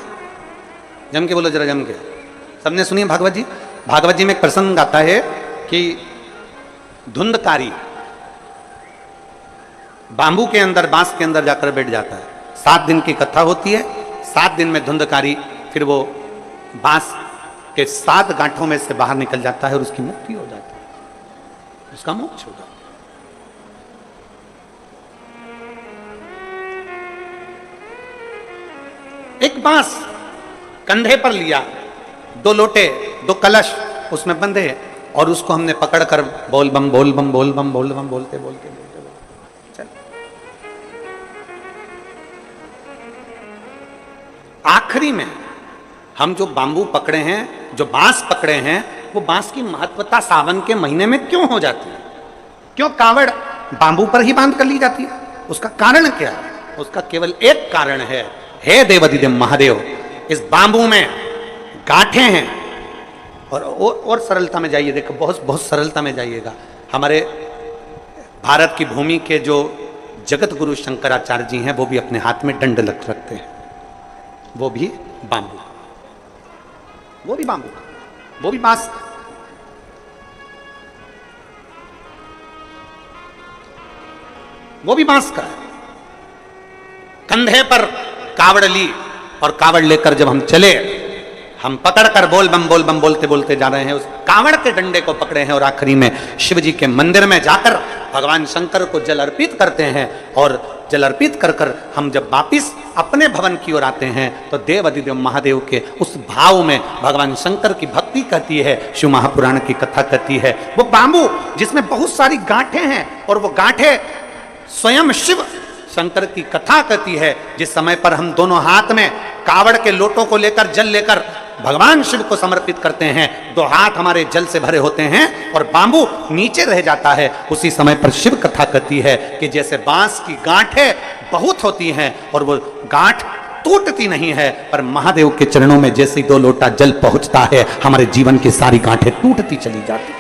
जम के बोलो जरा, जम के। सबने सुनी है भागवत जी? भागवत जी में एक प्रसंग आता है कि धुंधकारी बांबू के अंदर, बांस के अंदर जाकर बैठ जाता है। 7 दिन की कथा होती है। 7 दिन में धुंधकारी फिर वो बांस के 7 गांठों में से बाहर निकल जाता है और उसकी मुक्ति हो जाती है। उसका मोक्ष होगा। एक बांस कंधे पर लिया, 2 लोटे, 2 कलश उसमें बंधे, और उसको हमने पकड़कर बोल बम बोल बम बोल बम बोल बम बोलते बोलते चल। आखिरी में हम जो बांबू पकड़े हैं, जो बांस पकड़े हैं, वो बांस की महत्वता सावन के महीने में क्यों हो जाती है? क्यों कावड़ बांबू पर ही बांध कर ली जाती है? उसका कारण क्या है? उसका केवल एक कारण है, हे देवाधिदेव महादेव, इस बांबू में गांठें हैं। और सरलता में जाइए, देखो बहुत बहुत सरलता में जाइएगा। हमारे भारत की भूमि के जो जगत गुरु शंकराचार्य जी हैं, वो भी अपने हाथ में दंड रखते हैं, वो भी बांबू, वो भी बांबू, वो भी बांस। वो भी बांस का है। कंधे पर कावड़ ली, और कावड़ लेकर जब हम चले, हम पकड़कर बोल बम बोलते बोलते जा रहे हैं, उस कावड़ के डंडे को पकड़े हैं, और आखिरी में शिव जी के मंदिर में जाकर भगवान शंकर को जल अर्पित करते हैं। और जल अर्पित कर कर हम जब वापिस अपने भवन की ओर आते हैं, तो देवाधिदेव महादेव के उस भाव में भगवान शंकर की भक्ति कहती है, शिव महापुराण की कथा कहती है। वो बांबू जिसमें बहुत सारी गांठें हैं, और वो गांठें स्वयं शिव शंकर की कथा कहती है। जिस समय पर हम दोनों हाथ में कावड़ के लोटों को लेकर, जल लेकर भगवान शिव को समर्पित करते हैं, 2 हाथ हमारे जल से भरे होते हैं और बांबू नीचे रह जाता है, उसी समय पर शिव कथा कहती है कि जैसे बांस की गांठें बहुत होती हैं और वो गांठ टूटती नहीं है, पर महादेव के चरणों में जैसे ही 2 लोटा जल पहुंचता है, हमारे जीवन की सारी गांठें टूटती चली जाती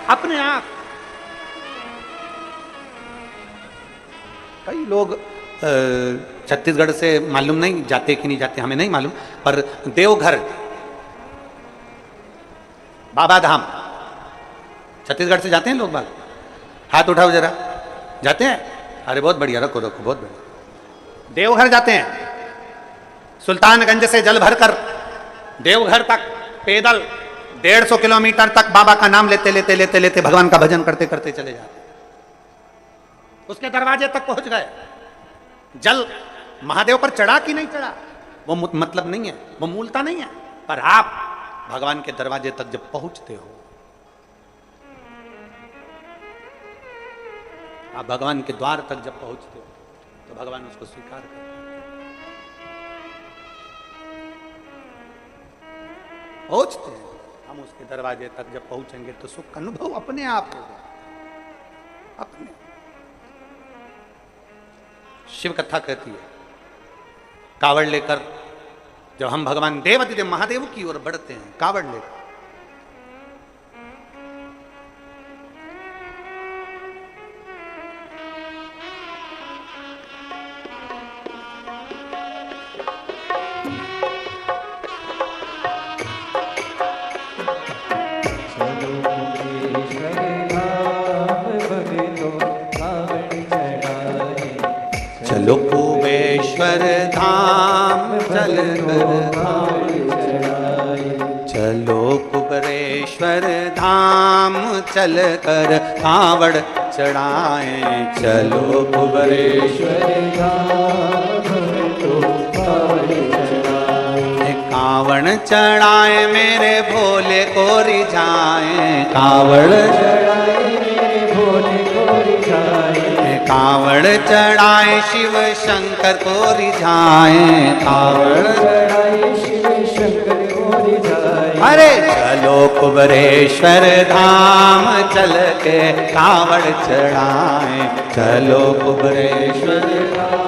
अपने आप। कई लोग छत्तीसगढ़ से मालूम नहीं जाते कि नहीं जाते, हमें नहीं मालूम, पर देवघर बाबा धाम छत्तीसगढ़ से जाते हैं लोग बाग? हाथ उठाओ जरा, जाते हैं? अरे बहुत बढ़िया, रखो रखो, बहुत बढ़िया। देवघर जाते हैं, सुल्तानगंज से जल भरकर देवघर तक पैदल 150 किलोमीटर तक बाबा का नाम लेते लेते लेते लेते भगवान का भजन करते करते चले जाते। उसके दरवाजे तक पहुंच गए, जल महादेव पर चढ़ा कि नहीं चढ़ा वो मतलब नहीं है, वो मूलता नहीं है, पर आप भगवान के दरवाजे तक जब पहुंचते हो, आप भगवान के द्वार तक जब पहुंचते हो, तो भगवान उसको स्वीकार करते हैं। पहुंचते हैं हम उसके दरवाजे तक, जब पहुंचेंगे तो सुख का अनुभव अपने आप होगा। अपने शिव कथा कहती है, कावड़ लेकर जब हम भगवान देवाधिदेव महादेव की ओर बढ़ते हैं, कावड़ लेकर, चलो कुबेश्वर धाम चल कर, चलो कुबेश्वर धाम चल कर कावड़ चढ़ाए, चलो कुबेश्वर धाम कावड़ चढ़ाए मेरे भोले को रिझाए, कावड़ चढ़ाए मेरे भोले को रिझाए, कावड़ चढ़ाए शिव शंकर को रिझाए, कावड़ चढ़ाए शिव शंकर को रिझाए। अरे चलो कुबेश्वर धाम चल के कावड़ चढ़ाए, चलो कुबेश्वर धाम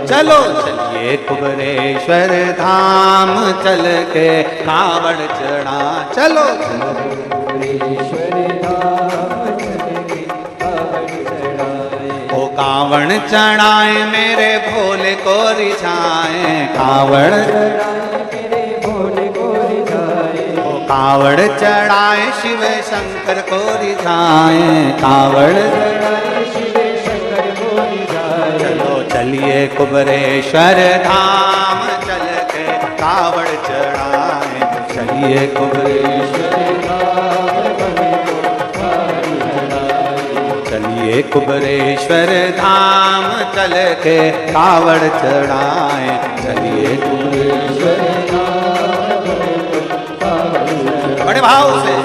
चलो चलिए कुबेश्वर धाम चल के कावड़ चढ़ा, चलो कुबेश्वर धाम चल के कावड़ चढ़ाए, ओ कावड़ चढ़ाए मेरे भोले को रिझाए, कावड़ चढ़ाए मेरे भोले को रिझाए, ओ कावड़ चढ़ाए शिव शंकर को रिझाए, कावड़ चढ़ाए शिव शंकर को रिझाए। चलो चलिए कुबेश्वर धाम चल के कावड़ चढ़ाए, चलिए कुबेश्वर धाम चलिए कुबरेश्वर धाम चल के कावड़ चढ़ाए, चलिए कुबरेश्वर धाम, बड़े भाव से।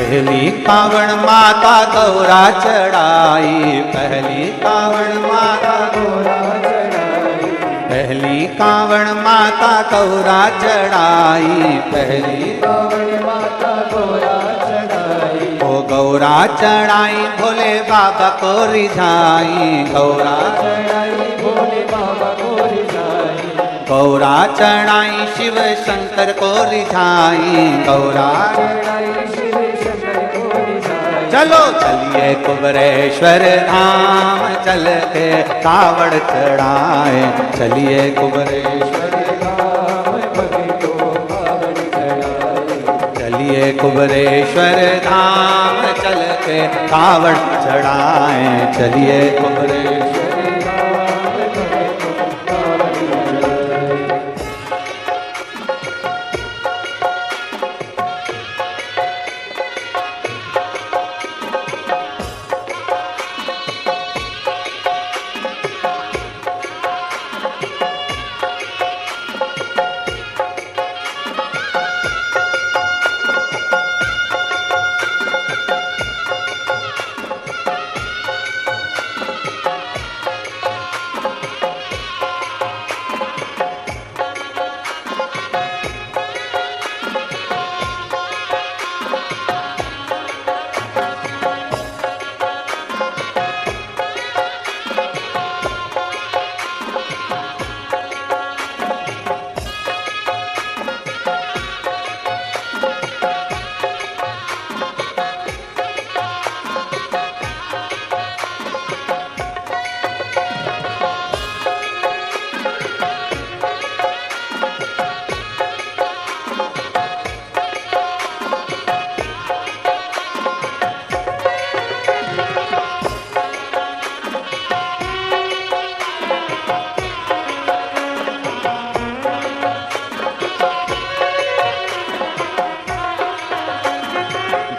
पहली कावड़ माता गौरा चढ़ाई, पहली कावड़ माता गौरा चढ़ाई, पहली कावड़ माता गौरा चढ़ाई, पहली कावड़ माता गौरा चढ़ाई। ओ गौरा चढ़ाई भोले बाबा को रिझाई, गौरा चढ़ाई भोले बाबा को रिझाई, गौरा चढ़ाई शिव शंकर को रिझाई, गौरा चढ़ाई शिव शंकर को रिझाई। चलो चलिए कुबरेश्वर धाम चल के कावड़ चढ़ाए, चलिए कुबरेश्वर धाम भक्तों कावड़ चढ़ाए, चलिए कुबरेश्वर धाम चल के कावड़ चढ़ाए, चलिए कुबरेश्वर।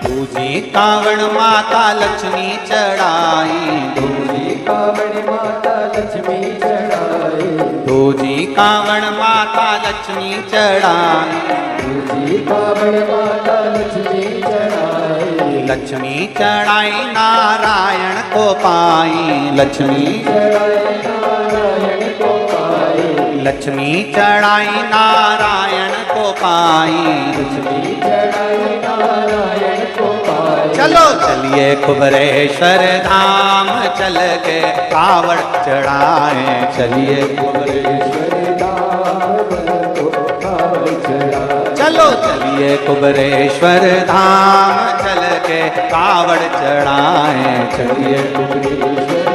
दूजी कावड़ माता लक्ष्मी चढ़ाई, दूजी कावड़ माता लक्ष्मी चढ़ाई, दूजी कावड़ माता लक्ष्मी चढ़ाई, दूजी कावड़ माता लक्ष्मी चढ़ाई। लक्ष्मी चढ़ाई नारायण को पाई, लक्ष्मी चढ़ाई नारायण को पाई, लक्ष्मी चढ़ाई नारायण को पाई, लक्ष्मी चढ़ाई नारायण को पाई। चलो चलिए कुबरेश्वर धाम चल के कावड़ चढ़ाए, चलिए कुबरेश्वर धाम चलो, चलिए कुबरेश्वर धाम चल के कावड़ चढ़ाए, चलिए कुबरेश्वर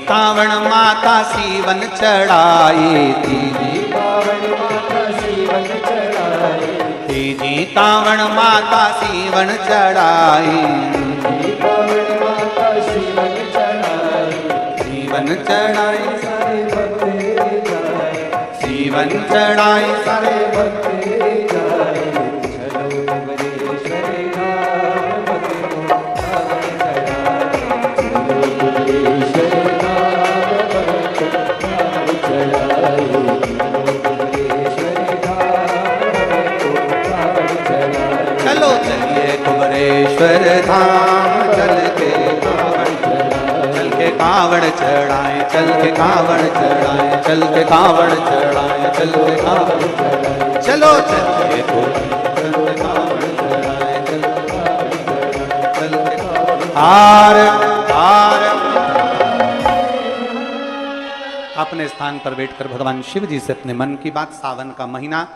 कावड़ माता सीवन चढ़ाई, तीजी कावड़ माता सीवन चढ़ाई, तीजी कावड़ माता सीवन चढ़ाई, तीजी कावड़ माता सीवन चढ़ाई, सीवन चढ़ाई सारे भक्ते जाए, सीवन चढ़ाई सारे भक्ते जाए, चलो कुबरेश्वर धाम भक्तों कावड़ चढ़ाए, चलो कुबरेश्वर चलो, चलिए कुबरेश्वर धाम चल के कावड़ चढ़ाए, चल के कावड़ चढ़ाए, चल के कावड़ चढ़ाए, चल के कावड़ चढ़ाए, चलो चलिए कुबरेश्वर कावड़ चढ़ाए, चल के कावड़ चल के हार हार। अपने स्थान पर बैठकर भगवान शिव जी से अपने मन की बात, सावन का महीना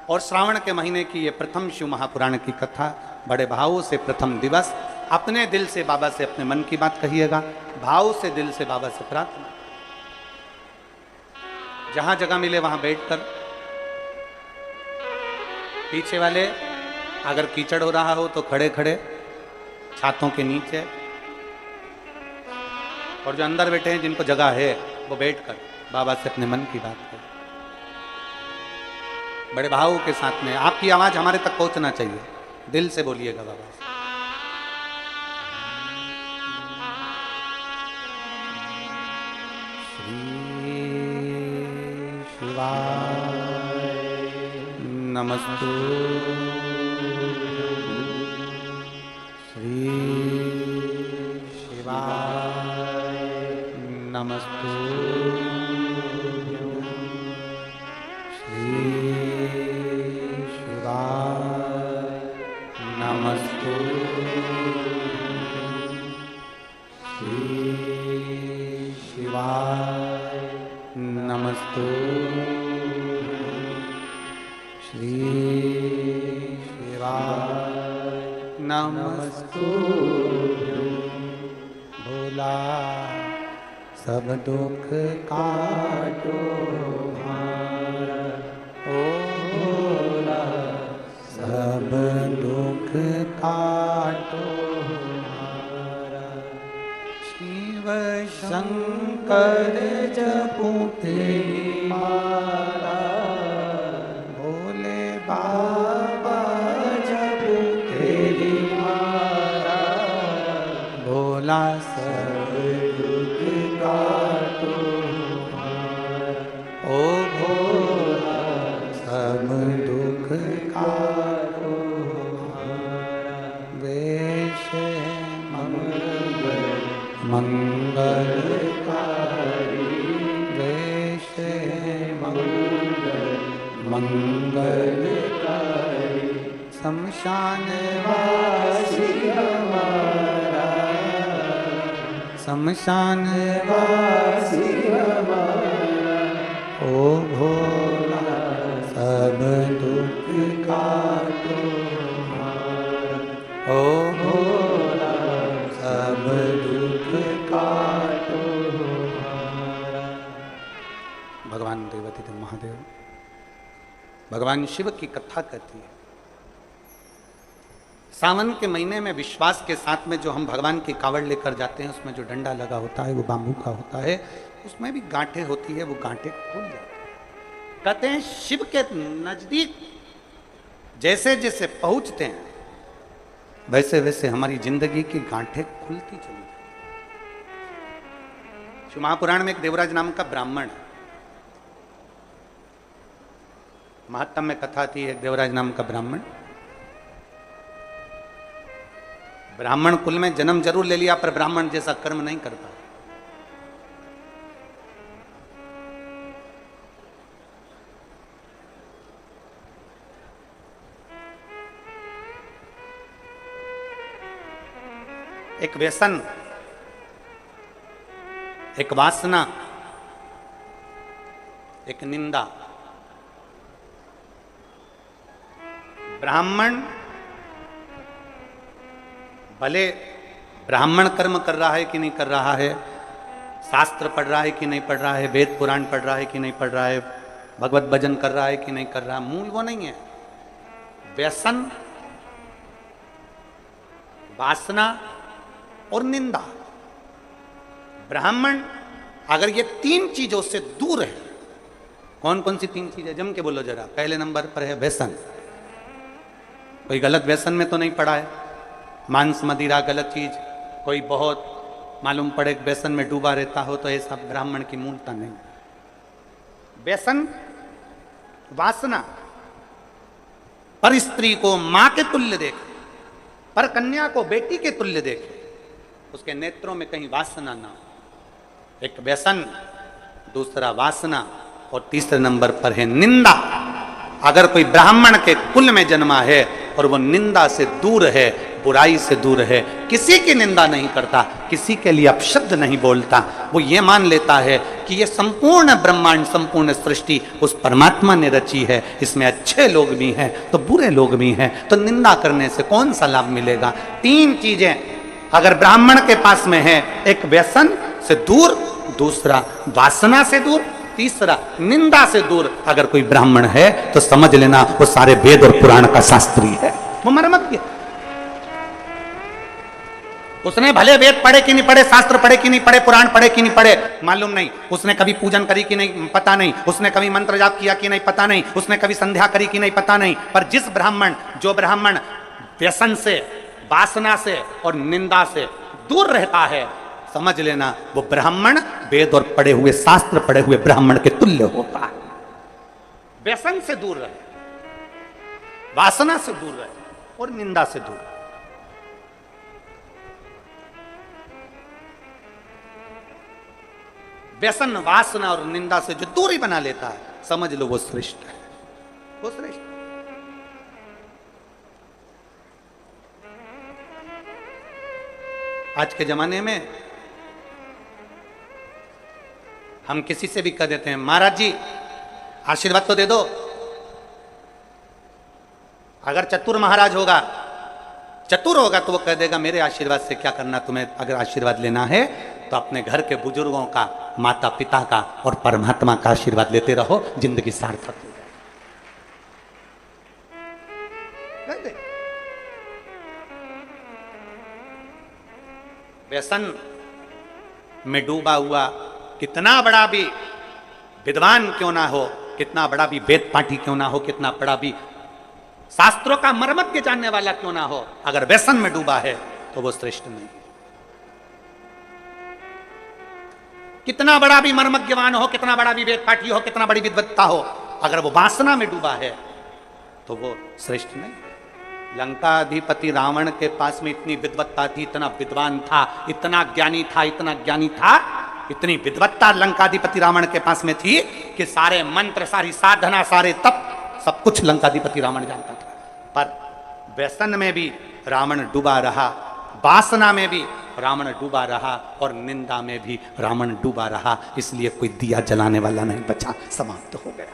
और श्रावण के महीने की ये प्रथम शिव महापुराण की कथा, बड़े भाव से प्रथम दिवस, अपने दिल से बाबा से अपने मन की बात कहिएगा, भाव से दिल से बाबा से प्रार्थना। जहां जगह मिले वहां बैठकर, पीछे वाले अगर कीचड़ हो रहा हो तो खड़े खड़े छातों के नीचे, और जो अंदर बैठे हैं जिनको जगह है वो बैठकर बाबा से अपने मन की बात करें, बड़े भाव के साथ में। आपकी आवाज हमारे तक पहुंचना चाहिए, दिल से बोलिएगा बाबा से। श्री शिवाय नमस्तु, श्री शिवाय नमस्तु, श्री शिवाय नमस्तु, श्री शिवाय नमस्तु, श्री शिवाय नमस्तु। भोला सब दुख काटो हमारा, ओ भोला सब दुख काटो हमारा, शिव शंकर जपू तेरी माला, भोले बाबा जपू तेरी माला, भोला सब दुख काटो हमारा, ओ भोला सब दुख काटो हमारा, वेश मंगल मंगलकारी, वेश मंगल मंगलकारी शमशान वासी हमारा, शमशान वासी हमारा, ओ भोला सब दुख काटो हमारा, ओ भोला सब दुख काटो हमारा। भगवान देवती महादेव भगवान शिव की कथा कहती है। सावन के महीने में विश्वास के साथ में जो हम भगवान की कावड़ लेकर जाते हैं, उसमें जो डंडा लगा होता है वो बाम्बू का होता है, उसमें भी गांठें होती है, वो गांठें खुल जाती है। कहते हैं शिव के नजदीक जैसे जैसे पहुंचते हैं वैसे वैसे हमारी जिंदगी की गांठें खुलती चली जाती। शिव महापुराण में एक देवराज नाम का ब्राह्मण है, महात्म में कथा थी, एक देवराज नाम का ब्राह्मण, ब्राह्मण कुल में जन्म जरूर ले लिया पर ब्राह्मण जैसा कर्म नहीं कर पाया। एक व्यसन, एक वासना, एक निंदा। ब्राह्मण भले ब्राह्मण कर्म कर रहा है कि नहीं कर रहा है, शास्त्र पढ़ रहा है कि नहीं पढ़ रहा है, वेद पुराण पढ़ रहा है कि नहीं पढ़ रहा है, भगवत भजन कर रहा है कि नहीं कर रहा, मूल वो नहीं है। व्यसन, वासना और निंदा। ब्राह्मण अगर ये तीन चीजों से दूर है, कौन कौन सी तीन चीजें, जम के बोलो जरा। पहले नंबर पर है व्यसन, कोई गलत व्यसन में तो नहीं पड़ा है, मांस मदिरा गलत चीज, कोई बहुत मालूम पड़े व्यसन में डूबा रहता हो तो ऐसा ब्राह्मण की मूलता नहीं। व्यसन, वासना, पर स्त्री को मां के तुल्य देखे, पर कन्या को बेटी के तुल्य देखे, उसके नेत्रों में कहीं वासना ना हो। एक व्यसन, दूसरा वासना और तीसरे नंबर पर है निंदा। अगर कोई ब्राह्मण के कुल में जन्मा है और वो निंदा से दूर है, बुराई से दूर है, किसी की निंदा नहीं करता, किसी के लिए अपशब्द नहीं बोलता, वो ये मान लेता है कि ये संपूर्ण ब्रह्मांड, संपूर्ण सृष्टि उस परमात्मा ने रची है, इसमें अच्छे लोग भी हैं तो बुरे लोग भी हैं, तो निंदा करने से कौन सा लाभ मिलेगा। तीन चीजें अगर ब्राह्मण के पास में है, एक व्यसन से दूर, दूसरा वासना से दूर, तीसरा निंदा से दूर अगर कोई ब्राह्मण है तो समझ लेना वो सारे वेद और पुराण का शास्त्री है, वो मरमज्ञ। उसने भले वेद पढ़े कि नहीं पढ़े, शास्त्र पढ़े कि नहीं पढ़े, पुराण पढ़े कि नहीं पढ़े, मालूम नहीं, उसने कभी पूजन करी कि नहीं पता नहीं, उसने कभी मंत्र जाप किया कि नहीं पता नहीं, उसने कभी संध्या करी कि नहीं पता नहीं, पर जिस ब्राह्मण, जो ब्राह्मण व्यसन से, वासना से और निंदा से दूर रहता है, समझ लेना वो ब्राह्मण वेद और पढ़े हुए, शास्त्र पढ़े हुए ब्राह्मण के तुल्य होता है। व्यसन से दूर रहे, वासना से दूर रहे और निंदा से दूर रहे। व्यसन, वासना और निंदा से जो दूरी बना लेता है, समझ लो वो श्रेष्ठ है, वो श्रेष्ठ। आज के जमाने में हम किसी से भी कह देते हैं, महाराज जी आशीर्वाद तो दे दो। अगर चतुर महाराज होगा, चतुर होगा तो वो कह देगा मेरे आशीर्वाद से क्या करना, तुम्हें अगर आशीर्वाद लेना है तो अपने घर के बुजुर्गों का, माता पिता का और परमात्मा का आशीर्वाद लेते रहो, जिंदगी सार्थक हो जाए। व्यसन में डूबा हुआ कितना बड़ा भी विद्वान क्यों ना हो, कितना बड़ा भी वेद पाठी क्यों ना हो, कितना बड़ा भी शास्त्रों का मर्मज्ञ जानने वाला क्यों ना हो, अगर व्यसन में डूबा है तो वो श्रेष्ठ नहीं। कितना बड़ा भी मर्मज्ञवान हो, कितना बड़ा भी वेद पाठी हो, कितना बड़ी विद्वत्ता हो, अगर वो वासना में डूबा है तो वो श्रेष्ठ नहीं। लंकाधिपति रावण के पास में इतनी विद्वत्ता थी, इतना विद्वान था, इतना ज्ञानी था, इतना ज्ञानी था, इतनी विद्वत्ता लंकाधिपति रावण के पास में थी कि सारे मंत्र, सारी साधना, सारे तप सब कुछ लंकाधिपति रावण जानता था, पर व्यसन में भी रावण डूबा रहा, वासना में भी रावण डूबा रहा, और निंदा में भी रावण डूबा रहा। इसलिए कोई दिया जलाने वाला नहीं बचा, समाप्त हो गया।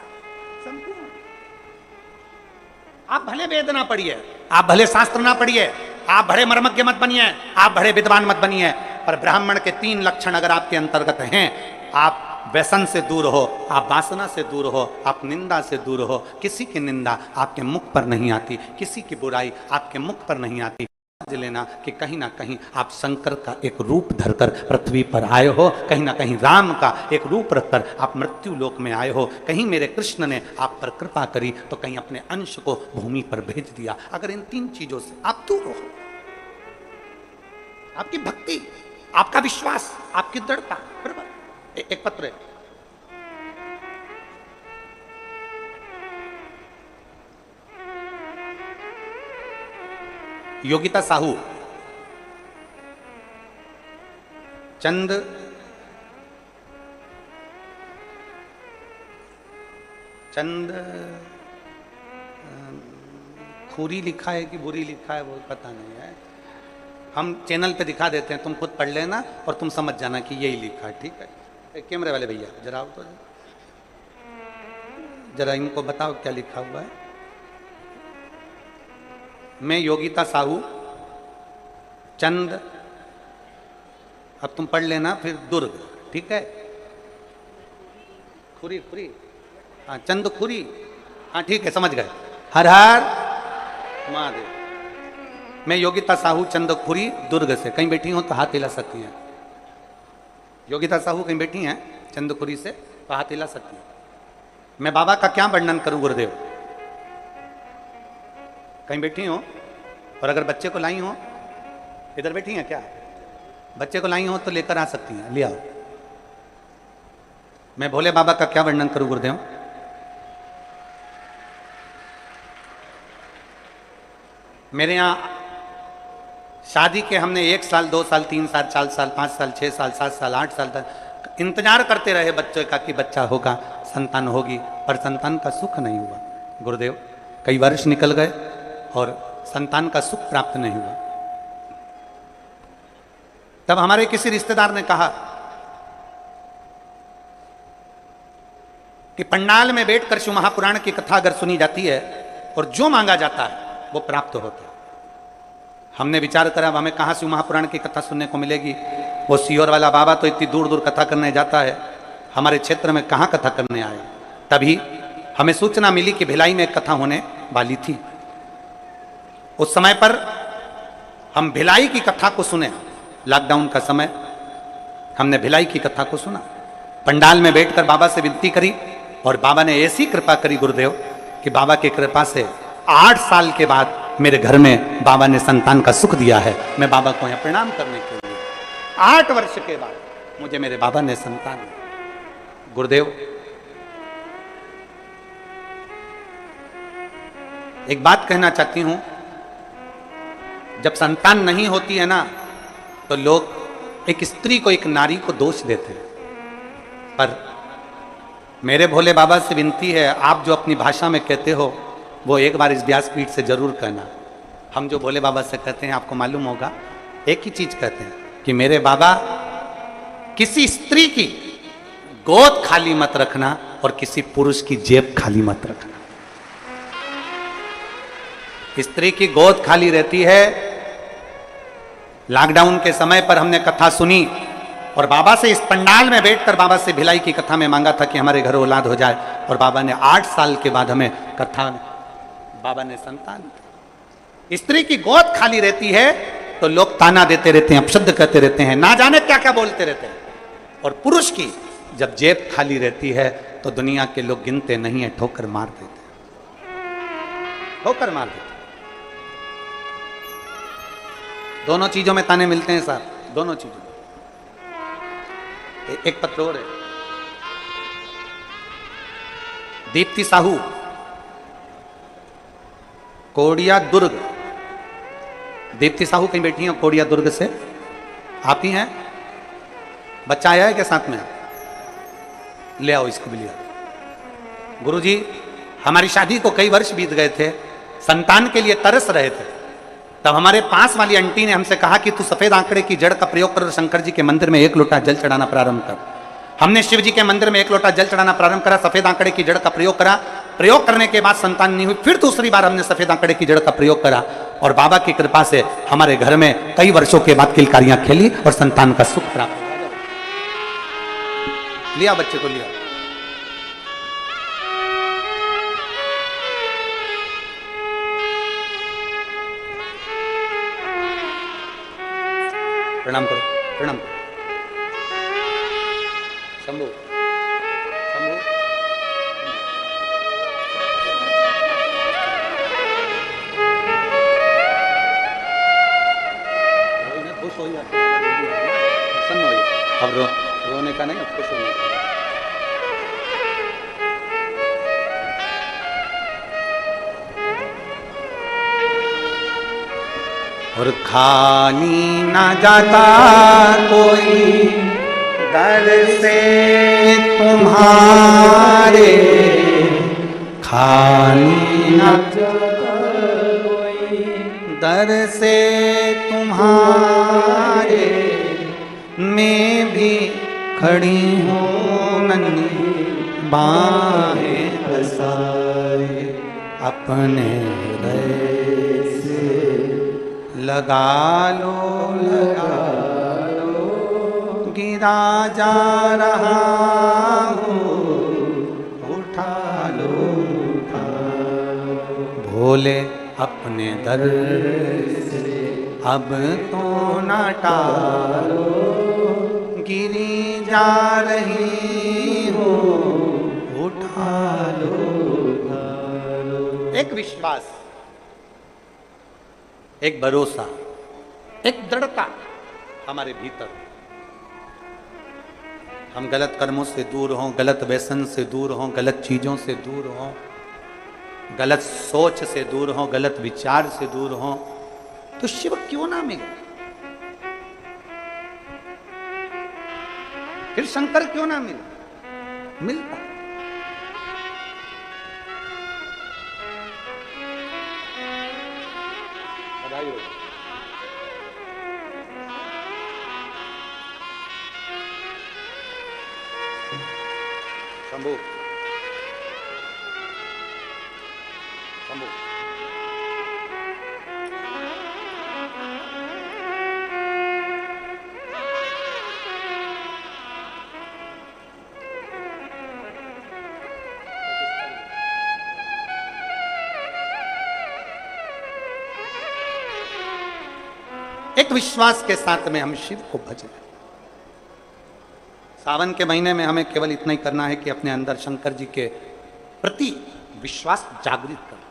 आप भले वेद ना पढ़िए, आप भले शास्त्र ना पढ़िए, आप बड़े मर्मज्ञ मत बनिए, आप बड़े विद्वान मत बनिए, पर ब्राह्मण के 3 लक्षण अगर आपके अंतर्गत हैं, आप व्यसन से दूर हो, आप वासना से दूर हो, आप निंदा से दूर हो, किसी की निंदा आपके मुख पर नहीं आती, किसी की बुराई आपके मुख पर नहीं आती, समझ लेना कि कहीं ना कहीं आप शंकर का एक रूप धरकर पृथ्वी पर आए हो, कहीं ना कहीं राम का एक रूप रखकर आप मृत्यु लोक में आए हो, कहीं मेरे कृष्ण ने आप पर कृपा करी तो कहीं अपने अंश को भूमि पर भेज दिया। अगर इन 3 चीजों से आप दूर हो, आपकी भक्ति, आपका विश्वास, आपकी दृढ़ता, बराबर। एक पत्र है, योगिता साहू, चंद खूरी लिखा है कि बुरी लिखा है वो पता नहीं है, हम चैनल पे दिखा देते हैं, तुम खुद पढ़ लेना और तुम समझ जाना कि यही लिखा है, ठीक है। कैमरे वाले भैया जरा आओ तो जरा इनको बताओ क्या लिखा हुआ है। मैं योगिता साहू, चंद, अब तुम पढ़ लेना, फिर दुर्ग, ठीक है। खुरी खुरी, हाँ चंद खुरी, हाँ ठीक है, समझ गए। हर हर महादेव। मैं योगिता साहू, चंद खुरी, दुर्ग से। कहीं बैठी हो तो हाथ हिला सकती हैं। योगिता साहू कहीं बैठी हैं चंदखुरी से तो हाथ हिला सकती हैं। मैं बाबा का क्या वर्णन करूं गुरुदेव। कहीं बैठी हो और अगर बच्चे को लाई हो, इधर बैठी हैं क्या, बच्चे को लाई हो तो लेकर आ सकती हैं, ले आओ। मैं भोले बाबा का क्या वर्णन करूं गुरुदेव। मेरे यहाँ शादी के हमने 1 साल, 2 साल, 3 साल, 4 साल, 5 साल, 6 साल, 7 साल, 8 साल तक इंतजार करते रहे बच्चे का कि बच्चा होगा, संतान होगी, पर संतान का सुख नहीं हुआ गुरुदेव। कई वर्ष निकल गए और संतान का सुख प्राप्त नहीं हुआ। तब हमारे किसी रिश्तेदार ने कहा कि पंडाल में बैठकर शिव महापुराण की कथा अगर सुनी जाती है और जो मांगा जाता है वो प्राप्त होता है। हमने विचार करा अब हमें कहाँ शिव महापुराण की कथा सुनने को मिलेगी। वो सीहोर वाला बाबा तो इतनी दूर दूर कथा करने जाता है, हमारे क्षेत्र में कहाँ कथा करने आए। तभी हमें सूचना मिली कि भिलाई में एक कथा होने वाली थी। उस समय पर हम भिलाई की कथा को सुने, लॉकडाउन का समय, हमने भिलाई की कथा को सुना। पंडाल में बैठकर बाबा से विनती करी और बाबा ने ऐसी कृपा करी गुरुदेव कि बाबा की कृपा से 8 साल के बाद मेरे घर में बाबा ने संतान का सुख दिया है। मैं बाबा को यहाँ प्रणाम करने के लिए 8 वर्ष के बाद मुझे मेरे बाबा ने संतान दी। गुरुदेव एक बात कहना चाहती हूं, जब संतान नहीं होती है ना तो लोग एक स्त्री को, एक नारी को दोष देते हैं, पर मेरे भोले बाबा से विनती है आप जो अपनी भाषा में कहते हो वो एक बार इस व्यासपीठ से जरूर कहना। हम जो भोले बाबा से कहते हैं आपको मालूम होगा, एक ही चीज कहते हैं कि मेरे बाबा किसी स्त्री की गोद खाली मत रखना और किसी पुरुष की जेब खाली मत रखना। स्त्री की गोद खाली रहती है। लॉकडाउन के समय पर हमने कथा सुनी और बाबा से इस पंडाल में बैठकर बाबा से भिलाई की कथा में मांगा था कि हमारे घर औलाद हो जाए, और बाबा ने 8 साल के बाद हमें कथा, बाबा ने संतान दी। स्त्री की गोद खाली रहती है तो लोग ताना देते रहते हैं, अपशब्द कहते रहते हैं, ना जाने क्या क्या बोलते रहते हैं। और पुरुष की जब जेब खाली रहती है तो दुनिया के लोग गिनते नहीं है, ठोकर मार देते, ठोकर मार देते। दोनों चीजों में ताने मिलते हैं साहब, दोनों चीजों में। एक पत्र और है, दीप्ति साहू, कोडिया दुर्ग। दीप्ति साहू कहीं बैठी हैं कोडिया दुर्ग से, आप ही हैं? बच्चा आया है क्या साथ में? ले आओ इसको भी, ले आओ। गुरुजी हमारी शादी को कई वर्ष बीत गए थे, संतान के लिए तरस रहे थे। तब हमारे पास वाली आंटी ने हमसे कहा कि तू सफेद आंकड़े की जड़ का प्रयोग कर शंकर जी के मंदिर में 1 लोटा जल चढ़ाना प्रारंभ कर। हमने शिव जी के मंदिर में 1 लोटा जल चढ़ाना प्रारंभ करा, सफेद आंकड़े की जड़ का प्रयोग करा। प्रयोग करने के बाद संतान नहीं हुई, फिर दूसरी बार हमने सफेद आंकड़े की जड़ का प्रयोग करा और बाबा की कृपा से हमारे घर में कई वर्षों के बाद किलकारियां खेली और संतान का सुख प्राप्त लिया। बच्चे को लिया। प्रणाम करो, प्रणाम करो। शंभू शंभू खुश हो जाते, अब रोने का नहीं, अब खुश होने का। और खाली ना जाता कोई दर से तुम्हारे, खाली ना जाता कोई दर से तुम्हारे, मैं भी खड़ी हूँ नन्ही बाहें पसारे, अपने हृदय से लगा लो गिरा जा रहा हूँ, उठा लो भोले अपने दर से, अब तो ना टालो, गिरी जा रही हूँ, उठा लो। एक विश्वास, एक भरोसा, एक दृढ़ता हमारे भीतर। हम गलत कर्मों से दूर हों, गलत व्यसन से दूर हों, गलत चीजों से दूर हों, गलत सोच से दूर हों, गलत विचार से दूर हों, तो शिव क्यों ना मिले? फिर शंकर क्यों ना मिले? मिलता। शंभू शंभू एक विश्वास के साथ में हम शिव को भजें। सावन के महीने में हमें केवल इतना ही करना है कि अपने अंदर शंकर जी के प्रति विश्वास जागृत करना,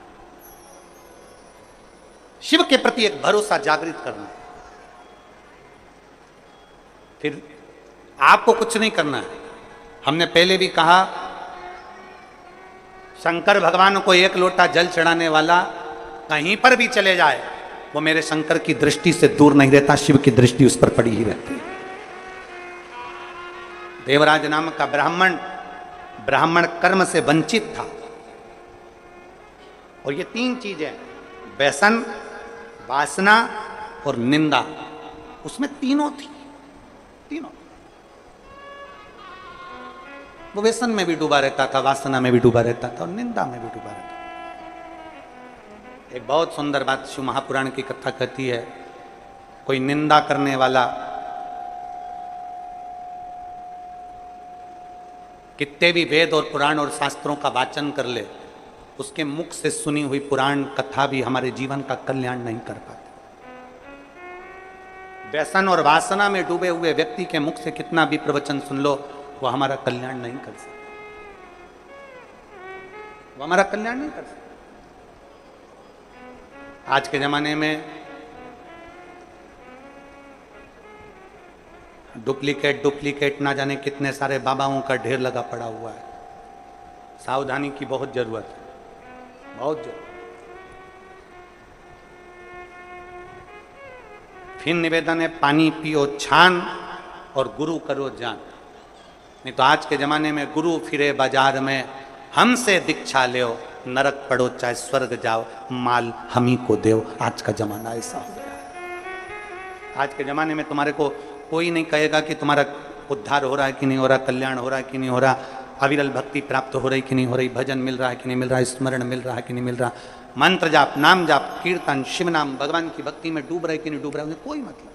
शिव के प्रति एक भरोसा जागृत करना। फिर आपको कुछ नहीं करना है। हमने पहले भी कहा, शंकर भगवान को 1 लोटा जल चढ़ाने वाला कहीं पर भी चले जाए, वो मेरे शंकर की दृष्टि से दूर नहीं रहता, शिव की दृष्टि उस पर पड़ी ही रहती है। देवराज नाम का ब्राह्मण कर्म से वंचित था, और ये 3 चीजें, व्यसन, वासना और निंदा, उसमें तीनों थी। वो व्यसन में भी डूबा रहता था, वासना में भी डूबा रहता था और निंदा में भी डूबा रहता था। एक बहुत सुंदर बात शिव महापुराण की कथा कहती है, कोई निंदा करने वाला कितने भी वेद और पुराण और शास्त्रों का वाचन कर ले, उसके मुख से सुनी हुई पुराण कथा भी हमारे जीवन का कल्याण नहीं कर पाती। व्यसन और वासना में डूबे हुए व्यक्ति के मुख से कितना भी प्रवचन सुन लो, वो हमारा कल्याण नहीं कर सकता, वो हमारा कल्याण नहीं कर सकता। आज के जमाने में डुप्लीकेट ना जाने कितने सारे बाबाओं का ढेर लगा पड़ा हुआ है। सावधानी की बहुत जरूरत है, बहुत जरूरत। फिर निवेदन है, पानी पियो छान और गुरु करो जान। नहीं तो आज के जमाने में गुरु फिरे बाजार में, हमसे दीक्षा लो नरक पड़ो चाहे स्वर्ग जाओ, माल हम ही को देव। आज का जमाना ऐसा हो गया। आज के जमाने में तुम्हारे को कोई नहीं कहेगा कि तुम्हारा उद्धार हो रहा है कि नहीं हो रहा, कल्याण हो रहा है कि नहीं हो रहा, अविरल भक्ति प्राप्त हो रही कि नहीं हो रही, भजन मिल रहा है कि नहीं मिल रहा, स्मरण मिल रहा है कि नहीं मिल रहा, मंत्र जाप, नाम जाप, कीर्तन, शिव नाम, भगवान की भक्ति में डूब रहे कि नहीं डूब रहे, उन्हें कोई मतलब।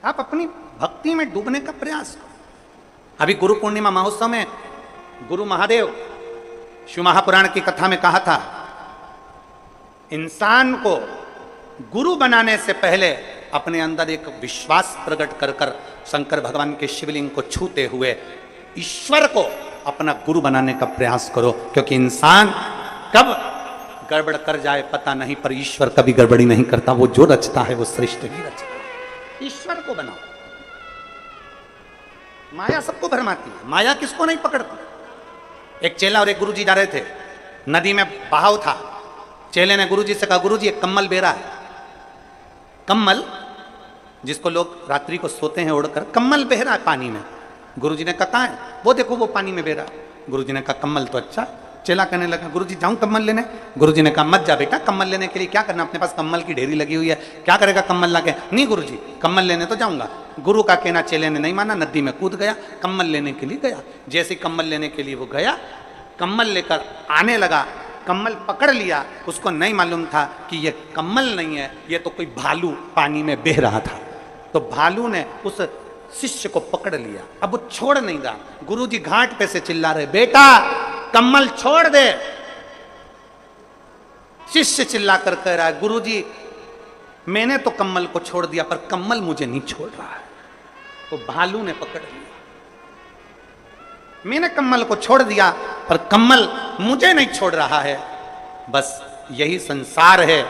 आप अपनी भक्ति में डूबने का प्रयास करो। अभी गुरु पूर्णिमा महोत्सव में गुरु महादेव शिव महापुराण की कथा में कहा था, इंसान को गुरु बनाने से पहले अपने अंदर एक विश्वास प्रकट कर कर शंकर भगवान के शिवलिंग को छूते हुए ईश्वर को अपना गुरु बनाने का प्रयास करो, क्योंकि इंसान कब गड़बड़ कर जाए पता नहीं, पर ईश्वर कभी गड़बड़ी नहीं करता। वो जो रचता है वो श्रेष्ठ ही रचता है। ईश्वर को बनाओ। माया सबको भरमाती है, माया किसको नहीं पकड़ती। एक चेला और एक गुरुजी जा रहे थे, नदी में बहाव था। चेले ने गुरुजी से कहा, गुरुजी एक कम्मल बेरा है। कम्मल जिसको लोग रात्रि को सोते हैं उड़कर, कम्मल बह रहा है पानी में। गुरुजी ने कहा कहाँ है? वो देखो वो पानी में बह रहा है। गुरुजी ने कहा कम्मल तो अच्छा। चेला कहने लगा, गुरुजी जाऊं कम्मल लेने? गुरुजी ने कहा मत जा बेटा, कम्मल लेने के लिए क्या करना, अपने पास कम्मल की ढेरी लगी हुई है, क्या करेगा कम्मल लाके? नहीं गुरुजी, कम्मल लेने तो जाऊंगा। गुरु का कहना चेले ने नहीं माना, नदी में कूद गया, कम्मल लेने के लिए गया। जैसे कम्मल लेने के लिए वो गया, कम्मल लेकर आने लगा, कम्मल पकड़ लिया। उसको नहीं मालूम था कि ये कम्मल नहीं है, ये तो कोई भालू पानी में बह रहा था। तो भालू ने उस शिष्य को पकड़ लिया, अब वो छोड़ नहीं रहा। गुरुजी घाट पे से चिल्ला रहे, बेटा कम्मल छोड़ दे। शिष्य चिल्ला कर कह रहा है, गुरुजी मैंने तो कम्मल को छोड़ दिया पर कम्मल मुझे नहीं छोड़ रहा है। तो भालू ने पकड़ लिया, मैंने कम्मल को छोड़ दिया पर कम्मल मुझे नहीं छोड़ रहा है। बस यही संसार है।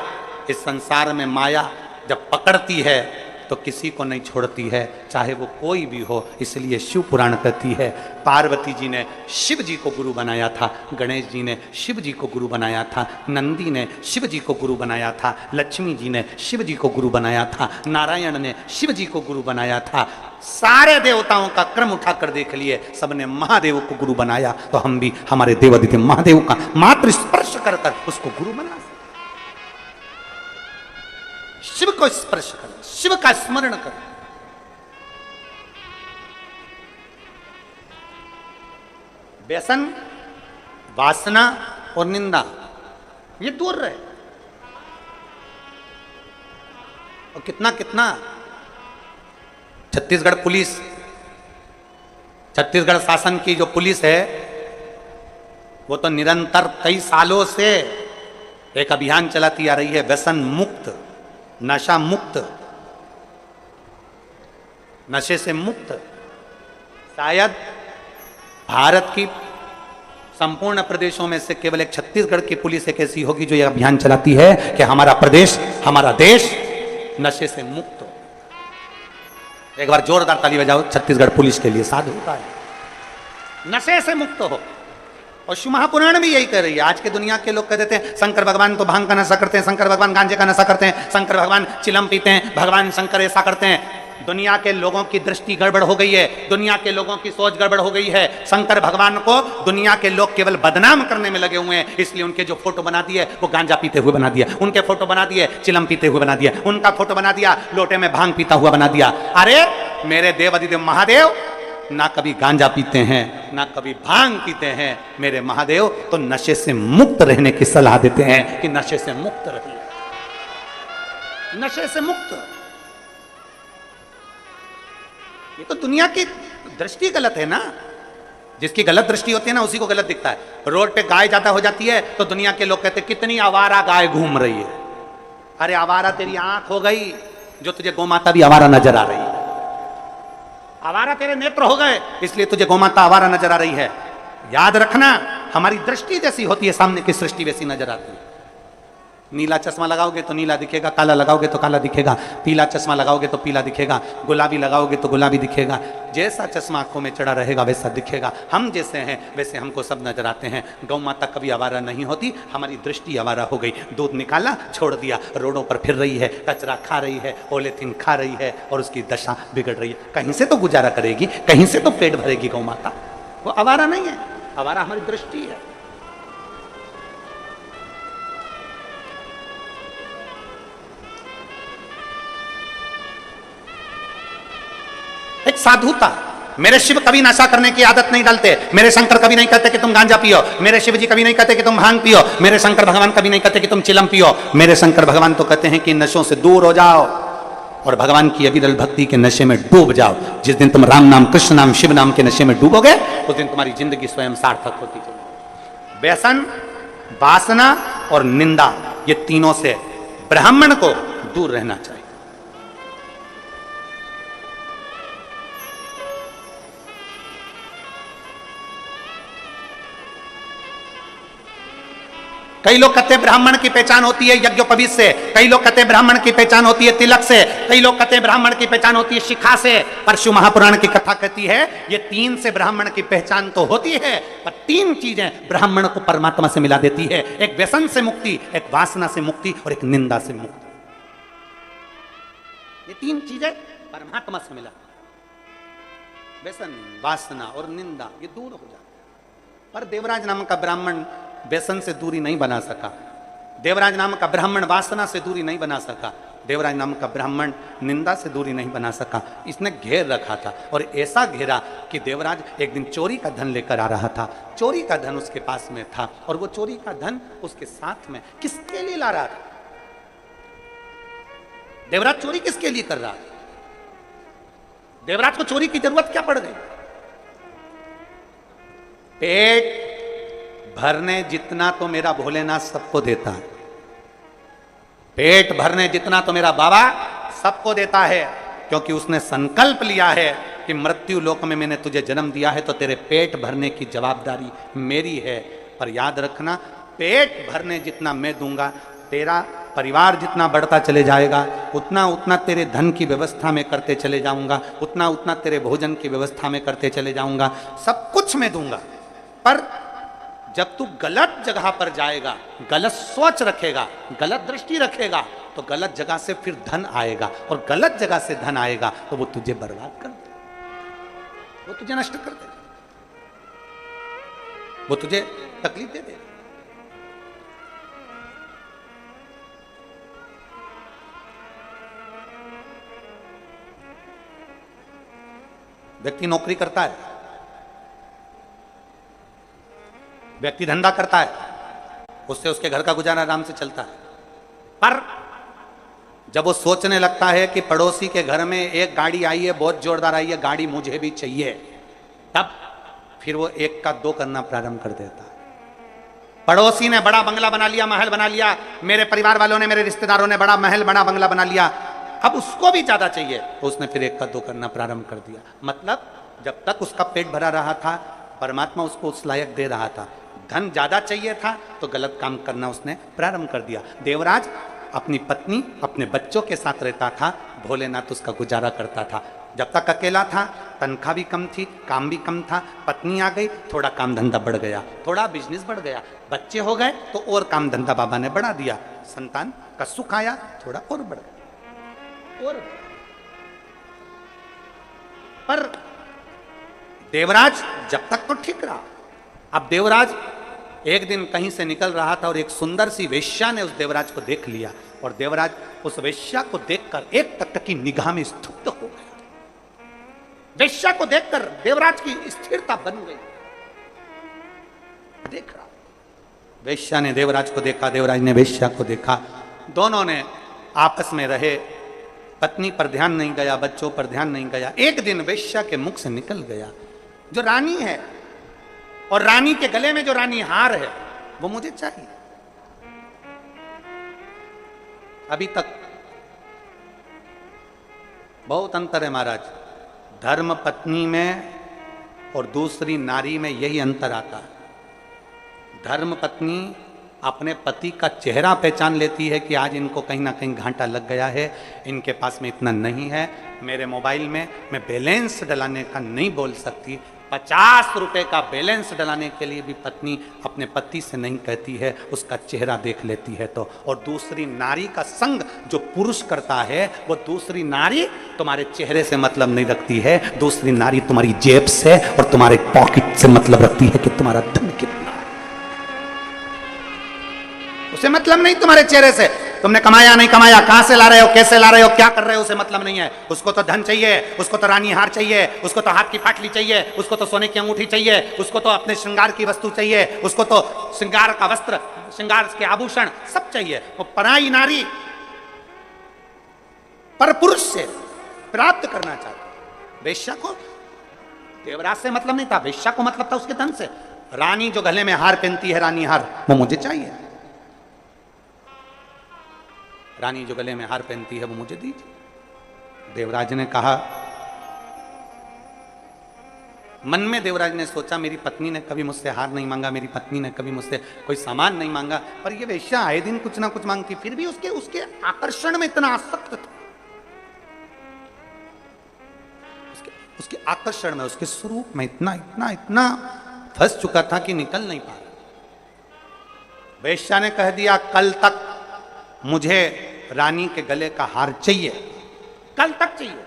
इस संसार में माया जब पकड़ती है तो किसी को नहीं छोड़ती है, चाहे वो कोई भी हो। इसलिए शिव पुराण कहती है, पार्वती जी ने शिव जी को गुरु बनाया था, गणेश जी ने शिव जी को गुरु बनाया था, नंदी ने शिव जी को गुरु बनाया था, लक्ष्मी जी ने शिव जी को गुरु बनाया था, नारायण ने शिव जी को गुरु बनाया था। सारे देवताओं का क्रम उठाकर देख लिए, सबने महादेव को गुरु बनाया। तो हम भी हमारे देवादिदेव महादेव का मात्र स्पर्श कर कर उसको गुरु बना सकते। शिव को स्पर्श कर, शिव का स्मरण कर। व्यसन, वासना और निंदा ये दूर रहे। और कितना कितना छत्तीसगढ़ पुलिस, छत्तीसगढ़ शासन की जो पुलिस है वो तो निरंतर कई सालों से एक अभियान चलाती आ रही है, व्यसन मुक्त, नशा मुक्त, नशे से मुक्त। शायद भारत की संपूर्ण प्रदेशों में से केवल एक छत्तीसगढ़ की पुलिस एक ऐसी होगी जो यह अभियान चलाती है कि हमारा प्रदेश, हमारा देश नशे से मुक्त हो। एक बार जोरदार ताली बजाओ छत्तीसगढ़ पुलिस के लिए, साधु होता है, नशे से मुक्त हो। और शिव महापुराण भी यही कर रही है। आज के दुनिया के लोग कह देते हैं शंकर भगवान तो भांग का नशा करते हैं, शंकर भगवान गांजे का नशा करते हैं, शंकर भगवान चिलम पीते हैं, भगवान शंकर ऐसा करते हैं। दुनिया के लोगों की दृष्टि गड़बड़ हो गई है, दुनिया के लोगों की सोच गड़बड़ हो गई है। शंकर भगवान को दुनिया के लोग केवल बदनाम करने में लगे हुए हैं, इसलिए उनके जो फोटो बना दिए वो गांजा पीते हुए बना दिया, उनके फोटो बना दिए चिलम पीते हुए बना दिया, उनका फोटो बना दिया लोटे में भांग पीता हुआ बना दिया। अरे मेरे देवादिदेव महादेव ना कभी गांजा पीते हैं ना कभी भांग पीते हैं। मेरे महादेव तो नशे से मुक्त रहने की सलाह देते हैं कि नशे से मुक्त रहिए, नशे से मुक्त। ये तो दुनिया की दृष्टि गलत है ना। जिसकी गलत दृष्टि होती है ना उसी को गलत दिखता है। रोड पे गाय ज्यादा हो जाती है तो दुनिया के लोग कहते हैं कितनी आवारा गाय घूम रही है। अरे आवारा तेरी आंख हो गई जो तुझे गौमाता भी आवारा नजर आ रही है। आवारा तेरे नेत्र हो गए इसलिए तुझे गौमाता आवारा नजर आ रही है। याद रखना, हमारी दृष्टि जैसी होती है सामने की सृष्टि वैसी नजर आती है। नीला चश्मा लगाओगे तो नीला दिखेगा, काला लगाओगे तो काला दिखेगा, पीला चश्मा लगाओगे तो पीला दिखेगा, गुलाबी लगाओगे तो गुलाबी दिखेगा। जैसा चश्मा आंखों में चढ़ा रहेगा वैसा दिखेगा। हम जैसे हैं वैसे हमको सब नजर आते हैं। गौ माता कभी आवारा नहीं होती, हमारी दृष्टि आवारा हो गई। दूध निकाला छोड़ दिया, रोडों पर फिर रही है, कचरा खा रही है, पॉलीथीन खा रही है और उसकी दशा बिगड़ रही है। कहीं से तो गुजारा करेगी, कहीं से तो पेट भरेगी गौ माता। वो आवारा नहीं है, आवारा हमारी दृष्टि है। साधुता। मेरे शिव कभी नशा करने की आदत नहीं डालते, मेरे शंकर कभी नहीं कहते कि तुम गांजा पियो, मेरे शिव जी कभी नहीं कहते कि तुम भांग पियो, मेरे शंकर भगवान कभी नहीं कहते कि तुम चिलम पियो। मेरे शंकर भगवान तो कहते हैं कि नशों से दूर हो जाओ और भगवान की अविरल भक्ति के नशे में डूब जाओ। जिस दिन तुम राम नाम, कृष्ण नाम, शिव नाम के नशे में डूबोगे उस दिन तुम्हारी जिंदगी स्वयं सार्थक होती चलेगी। व्यसन, वासना और निंदा, ये तीनों से ब्राह्मण को दूर रहना चाहिए। कई लोग कहते हैं ब्राह्मण की पहचान होती है यज्ञोपवीत से, कई लोग कहते हैं ब्राह्मण की पहचान होती है तिलक से, कई लोग कहते हैं ब्राह्मण की पहचान होती है शिखा से। पर शिव महापुराण की कथा कहती है ये तीन से ब्राह्मण की पहचान तो होती है, पर तीन चीजें ब्राह्मण को परमात्मा से मिला देती है। एक व्यसन से मुक्ति, एक वासना से मुक्ति और एक निंदा से मुक्ति। ये तीन चीजें परमात्मा से मिला, व्यसन, वासना और निंदा, ये दूर हो जाता। पर देवराज नाम का ब्राह्मण व्यसन से दूरी नहीं बना सका, देवराज नाम का ब्राह्मण वासना से दूरी नहीं बना सका, देवराज नाम का ब्राह्मण निंदा से दूरी नहीं बना सका। इसने घेर रखा था और ऐसा घेरा कि देवराज एक दिन चोरी का धन लेकर आ रहा था, चोरी का धन उसके पास में था और वो चोरी का धन उसके साथ में किसके लिए ला रहा था? देवराज चोरी किसके लिए कर रहा था? देवराज को चोरी की जरूरत क्या पड़ गई? पेट भरने जितना तो मेरा भोलेनाथ सबको देता है, पेट भरने जितना तो मेरा बाबा सबको देता है, क्योंकि उसने संकल्प लिया है कि मृत्यु लोक में मैंने तुझे जन्म दिया है तो तेरे पेट भरने की जवाबदारी मेरी है। पर याद रखना, पेट भरने जितना मैं दूंगा, तेरा परिवार जितना बढ़ता चले जाएगा, उतना उतना तेरे धन की व्यवस्था में करते चले जाऊंगा, उतना उतना तेरे भोजन की व्यवस्था में करते चले जाऊंगा, सब कुछ मैं दूंगा। पर जब तू गलत जगह पर जाएगा, गलत सोच रखेगा, गलत दृष्टि रखेगा, तो गलत जगह से फिर धन आएगा और गलत जगह से धन आएगा तो वो तुझे बर्बाद कर दे, वो तुझे नष्ट कर दे, वो तुझे तकलीफ दे दे। व्यक्ति नौकरी करता है, व्यक्ति धंधा करता है, उससे उसके घर का गुजारा आराम से चलता है। पर जब वो सोचने लगता है कि पड़ोसी के घर में एक गाड़ी आई है, बहुत जोरदार आई है, गाड़ी मुझे भी चाहिए, तब फिर वो एक का दो करना प्रारंभ कर देता है। पड़ोसी ने बड़ा बंगला बना लिया, महल बना लिया, मेरे परिवार वालों ने, मेरे रिश्तेदारों ने बड़ा महल, बड़ा बंगला बना लिया, अब उसको भी ज्यादा चाहिए, तो उसने फिर एक का दो करना प्रारंभ कर दिया। मतलब जब तक उसका पेट भरा रहा था, परमात्मा उसको उस लायक दे रहा था, धन ज्यादा चाहिए था तो गलत काम करना उसने प्रारंभ कर दिया। देवराज अपनी पत्नी, अपने बच्चों के साथ रहता था, भोलेनाथ उसका गुजारा करता था। जब तक अकेला था, तनख्वाह भी कम थी, काम भी कम था, पत्नी आ गई, थोड़ा काम धंधा बढ़ गया, थोड़ा बिजनेस बढ़ गया, बच्चे हो गए तो और काम धंधा बाबा ने बढ़ा दिया, संतान का सुख आया, थोड़ा और बढ़ गया और। पर देवराज जब तक तो ठीक रहा। अब देवराज एक दिन कहीं से निकल रहा था और एक सुंदर सी वेश्या ने उस देवराज को देख लिया और देवराज उस वेश्या को देखकर एक तक की निगाह में स्तब्ध हो गया। वेश्या को देखकर देवराज की स्थिरता बन गई। देख रहा, वेश्या ने देवराज को देखा, देवराज ने वेश्या को देखा, दोनों ने आपस में रहे, पत्नी पर ध्यान नहीं गया, बच्चों पर ध्यान नहीं गया। एक दिन वेश्या के मुख से निकल गया, जो रानी है और रानी के गले में जो रानी हार है वो मुझे चाहिए। अभी तक बहुत अंतर है महाराज, धर्म पत्नी में और दूसरी नारी में यही अंतर आता है। धर्म पत्नी अपने पति का चेहरा पहचान लेती है कि आज इनको कहीं ना कहीं घाटा लग गया है, इनके पास में इतना नहीं है, मेरे मोबाइल में मैं बैलेंस डलाने का नहीं बोल सकती। 50 रुपए का बैलेंस डलाने के लिए भी पत्नी अपने पति से नहीं कहती है, उसका चेहरा देख लेती है तो। और दूसरी नारी का संग जो पुरुष करता है, वो दूसरी नारी तुम्हारे चेहरे से मतलब नहीं रखती है, दूसरी नारी तुम्हारी जेब से और तुम्हारे पॉकेट से मतलब रखती है कि तुम्हारा धन कितना है। उसे मतलब नहीं तुम्हारे चेहरे से, तुमने कमाया नहीं कमाया, कहां से ला रहे हो, कैसे ला रहे हो, क्या कर रहे हो, उसे मतलब नहीं है। उसको तो धन चाहिए, उसको तो रानी हार चाहिए, उसको तो हाथ की फाटली चाहिए, उसको तो सोने की अंगूठी चाहिए, उसको तो अपने श्रृंगार की वस्तु चाहिए, उसको तो श्रृंगार का वस्त्र, श्रृंगार के आभूषण सब चाहिए। वो पराई नारी पर पुरुष से प्राप्त करना चाहती। वेश्या को देवराज से मतलब नहीं था, वेश्या को मतलब था उसके धन से। रानी जो गले में हार पहनती है, रानी हार, वो मुझे चाहिए। रानी जो गले में हार पहनती है वो मुझे दीजिए। देवराज ने कहा, मन में देवराज ने सोचा मेरी पत्नी ने कभी मुझसे हार नहीं मांगा, मेरी पत्नी ने कभी मुझसे कोई सामान नहीं मांगा, पर ये वेश्या आए दिन कुछ ना कुछ मांगती, फिर भी उसके आकर्षण में इतना आसक्त था, उसके आकर्षण में, उसके स्वरूप में इतना इतना इतना फंस चुका था कि निकल नहीं पा रहा। वेश्या ने कह दिया, कल तक मुझे रानी के गले का हार चाहिए, कल तक चाहिए।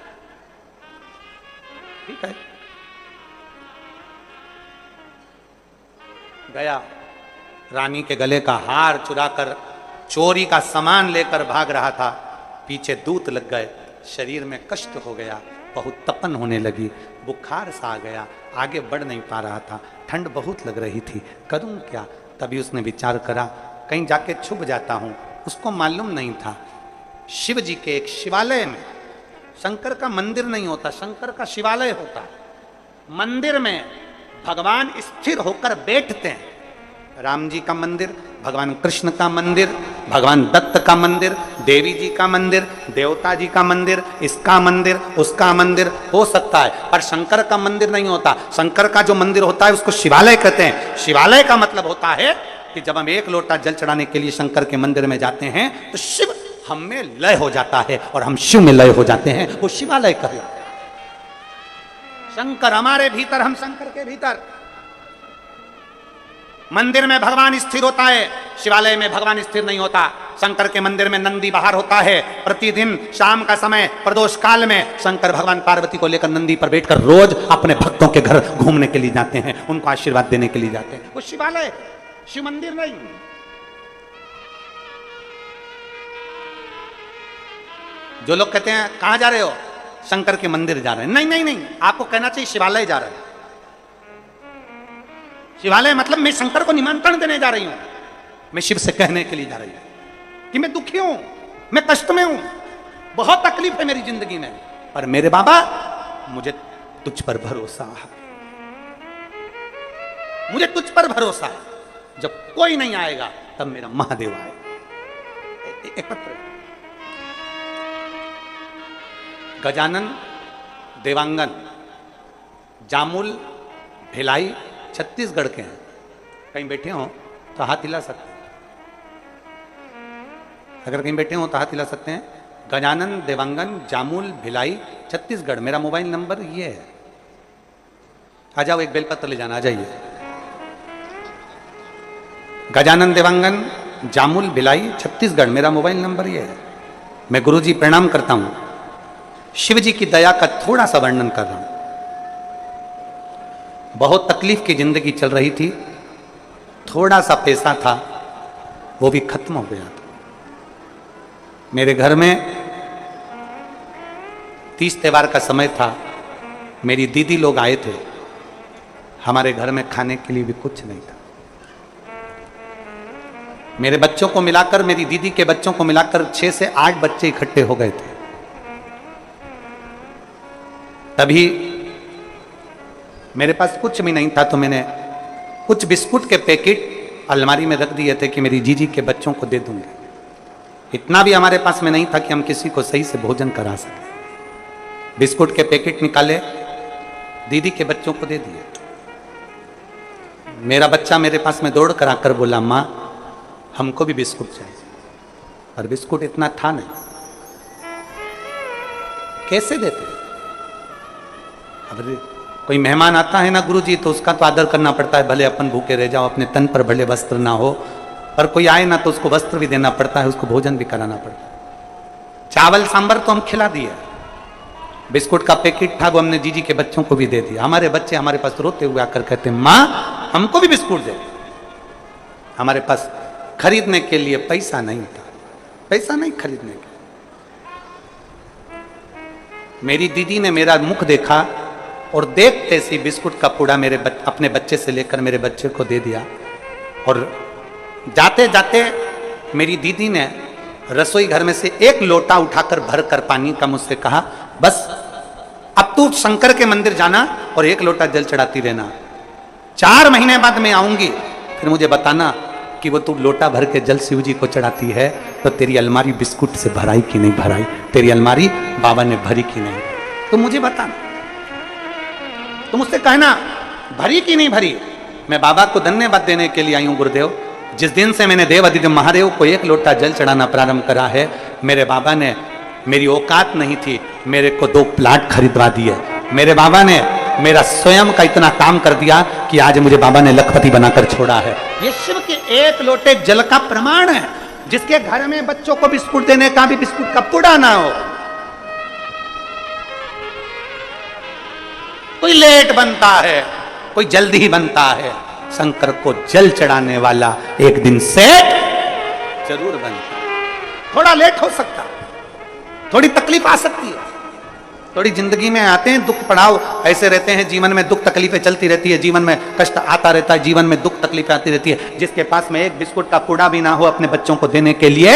ठीक है, गया, रानी के गले का हार चुराकर चोरी का सामान लेकर भाग रहा था। पीछे दूत लग गए, शरीर में कष्ट हो गया, बहुत तपन होने लगी, बुखार सा आ गया, आगे बढ़ नहीं पा रहा था, ठंड बहुत लग रही थी, करूं क्या। तभी उसने विचार करा, कहीं जाके छुप जाता हूं। उसको मालूम नहीं था शिव जी के एक शिवालय में, शंकर का मंदिर नहीं होता, शंकर का शिवालय होता है। मंदिर में भगवान स्थिर होकर बैठते हैं। राम जी का मंदिर, भगवान कृष्ण का मंदिर, भगवान दत्त का मंदिर, देवी जी का मंदिर, देवता जी का मंदिर, इसका मंदिर, उसका मंदिर हो सकता है, पर शंकर का मंदिर नहीं होता। शंकर का जो मंदिर होता है उसको शिवालय कहते हैं। शिवालय का मतलब होता है कि जब हम एक लोटा जल चढ़ाने के लिए शंकर के मंदिर में जाते हैं तो शिव हम में लय हो जाता है और हम शिव में लय हो जाते हैं, वो शिवालय कहलाता है। शंकर हमारे भीतर, हम शंकर के भीतर। मंदिर में भगवान स्थिर होता है, शिवालय में भगवान स्थिर नहीं होता। शंकर के मंदिर में नंदी बाहर होता है। प्रतिदिन शाम का समय प्रदोष काल में शंकर भगवान पार्वती को लेकर नंदी पर बैठकर रोज अपने भक्तों के घर घूमने के लिए जाते हैं, उनको आशीर्वाद देने के लिए जाते हैं। वो शिवालय, शिव मंदिर नहीं। जो लोग कहते हैं कहां जा रहे हो, शंकर के मंदिर जा रहे हैं, नहीं नहीं नहीं, आपको कहना चाहिए शिवालय जा रहे हैं। शिवालय मतलब मैं शंकर को निमंत्रण देने जा रही हूं, मैं शिव से कहने के लिए जा रही हूं कि मैं दुखी हूं, मैं कष्ट में हूं, बहुत तकलीफ है मेरी जिंदगी में, पर मेरे बाबा मुझे तुझ पर भरोसा है, मुझे तुझ पर भरोसा है। जब कोई नहीं आएगा तब मेरा महादेव आएगा। एक पत्र गजानन, देवांगन, जामुल, भिलाई छत्तीसगढ़ के हैं। कहीं बैठे हो तो हाथ हिला सकते हैं, अगर कहीं बैठे हो तो हाथ हिला सकते हैं। गजानन, देवांगन, जामुल, भिलाई छत्तीसगढ़। मेरा मोबाइल नंबर ये है, आ जाओ, एक बेलपत्र ले जाना, आ जाइए। गजानन, देवांगन, जामुल, भिलाई छत्तीसगढ़, मेरा मोबाइल नंबर ये है। मैं गुरुजी प्रणाम करता हूं। शिव जी की दया का थोड़ा सा वर्णन कर रहा हूं। बहुत तकलीफ की जिंदगी चल रही थी, थोड़ा सा पैसा था वो भी खत्म हो गया था। मेरे घर में तीज त्योहार का समय था, मेरी दीदी लोग आए थे, हमारे घर में खाने के लिए भी कुछ नहीं था। मेरे बच्चों को मिलाकर, मेरी दीदी के बच्चों को मिलाकर 6 से 8 बच्चे इकट्ठे हो गए थे। तभी मेरे पास कुछ भी नहीं था, तो मैंने कुछ बिस्कुट के पैकेट अलमारी में रख दिए थे कि मेरी जीजी के बच्चों को दे दूंगे। इतना भी हमारे पास में नहीं था कि हम किसी को सही से भोजन करा सके। बिस्कुट के पैकेट निकाले, दीदी के बच्चों को दे दिए। मेरा बच्चा मेरे पास में दौड़ कर आकर बोला, माँ हमको भी बिस्कुट चाहिए, और बिस्कुट इतना था नहीं, कैसे देते। अब कोई मेहमान आता है ना गुरुजी, तो उसका तो आदर करना पड़ता है, भले अपन भूखे रह जाओ, अपने तन पर भले वस्त्र ना हो, पर कोई आए ना तो उसको वस्त्र भी देना पड़ता है, उसको भोजन भी कराना पड़ता है। चावल सांभर तो हम खिला दिए, बिस्कुट का पैकेट था वो हमने जीजी के बच्चों को भी दे दिया। हमारे बच्चे हमारे पास रोते हुए आकर कहते, माँ हमको भी बिस्कुट दे। हमारे पास खरीदने के लिए पैसा नहीं था, पैसा नहीं खरीदने के। मेरी दीदी ने मेरा मुख देखा और देखते सी बिस्कुट का पूड़ा अपने बच्चे से लेकर मेरे बच्चे को दे दिया। और जाते जाते मेरी दीदी ने रसोई घर में से एक लोटा उठाकर भर कर पानी का मुझसे कहा, बस अब तू शंकर के मंदिर जाना और एक लोटा जल चढ़ाती रहना। 4 महीने बाद मैं आऊंगी, फिर मुझे बताना कि वो तू लोटा भर के जल शिव जी को चढ़ाती है तो तेरी अलमारी बिस्कुट से भराई कि नहीं भराई, तेरी अलमारी बाबा ने भरी कि नहीं, तो मुझे बताना। तो मुझसे कहना भरी कि नहीं भरी। मैं बाबा को धन्यवाद देने के लिए आई हूं गुरुदेव। जिस दिन से मैंने देव आदिदेव महादेव को एक लोटा जल चढ़ाना प्रारंभ करा है, मेरे बाबा ने, मेरी औकात नहीं थी, मेरे को 2 प्लाट खरीदवा दिए। मेरे बाबा ने मेरा स्वयं का इतना काम कर दिया कि आज मुझे बाबा ने लखपति बनाकर छोड़ा है। ये शिव के एक लोटे जल का प्रमाण है। जिसके घर में बच्चों को बिस्कुट देने का भी बिस्कुट का पुड़ा ना हो, कोई लेट बनता है, कोई जल्दी ही बनता है, शंकर को जल चढ़ाने वाला एक दिन सेठ जरूर बनता है। थोड़ा लेट हो सकता है, थोड़ी तकलीफ आ सकती है, थोड़ी जिंदगी में आते हैं दुख पड़ाव ऐसे रहते हैं, जीवन में दुख तकलीफें चलती रहती है, जीवन में कष्ट आता रहता है, जीवन में दुख तकलीफें आती रहती है। जिसके पास में एक बिस्कुट का कूड़ा भी ना हो अपने बच्चों को देने के लिए,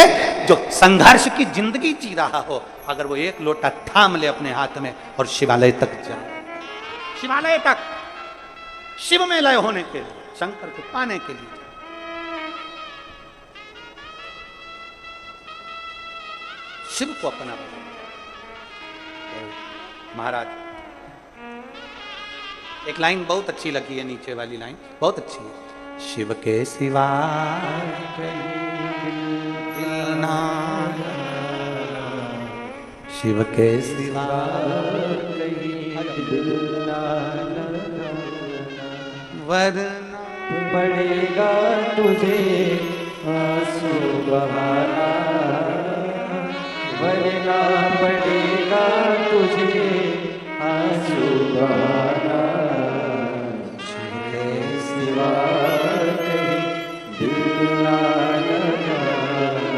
जो संघर्ष की जिंदगी जी रहा हो, अगर वो एक लोटा थाम ले अपने हाथ में और शिवालय तक जाए, शिवालय तक शिव में लय होने के लिए, शंकर को पाने के लिए, शिव को अपना महाराज। एक लाइन बहुत अच्छी लगी है, नीचे वाली लाइन बहुत अच्छी है। शिव के सिवा शिव के सिवा वरना पड़ेगा तुझे आंसू बहाना, वरना पड़ेगा तुझे आंसू बहाना। शिव के सिवा कहीं दिल ना लगाना,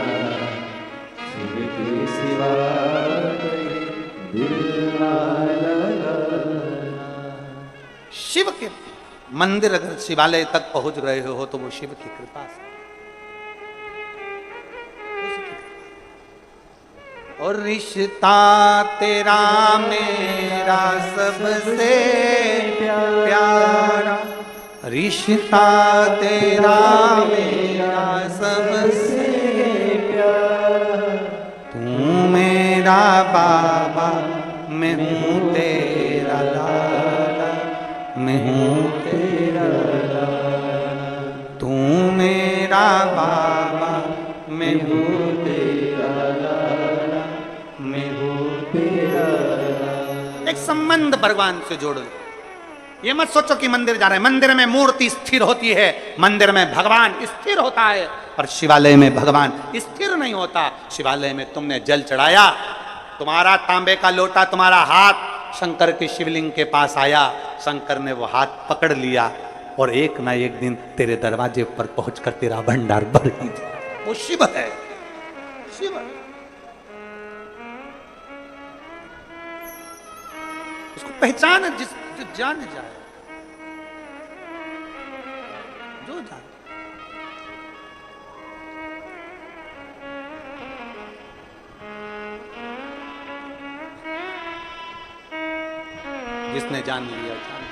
शिव के सिवा कहीं दिल ना लगाना। शिव के मंदिर अगर शिवालय तक पहुंच रहे हो तो वो शिव की कृपा से। और रिश्ता तेरा मेरा सबसे प्यारा, रिश्ता तेरा मेरा सबसे प्यारा, तू मेरा बाबा मैं हूँ तेरा लाला, मैं हूँ तेरा लाला, तू मेरा बाबा मैं हूँ तेरा लाला, मैं हूँ तेरा लाला। एक संबंध भगवान से जोड़ लो। ये मत सोचो कि मंदिर जा रहे हैं, मंदिर में मूर्ति स्थिर होती है, मंदिर में भगवान स्थिर होता है, और शिवालय में भगवान स्थिर नहीं होता। शिवालय में तुमने जल चढ़ाया, तुम्हारा तांबे का लोटा, तुम्हारा हाथ शंकर के शिवलिंग के पास आया, शंकर ने वो हाथ पकड़ लिया और एक ना एक दिन तेरे दरवाजे पर पहुंचकर तेरा भंडार भर ही दिया। वो शिव है, शिव है। उसको पहचान जिस जाने जाए, जो जाने। जिसने जान लिया जान।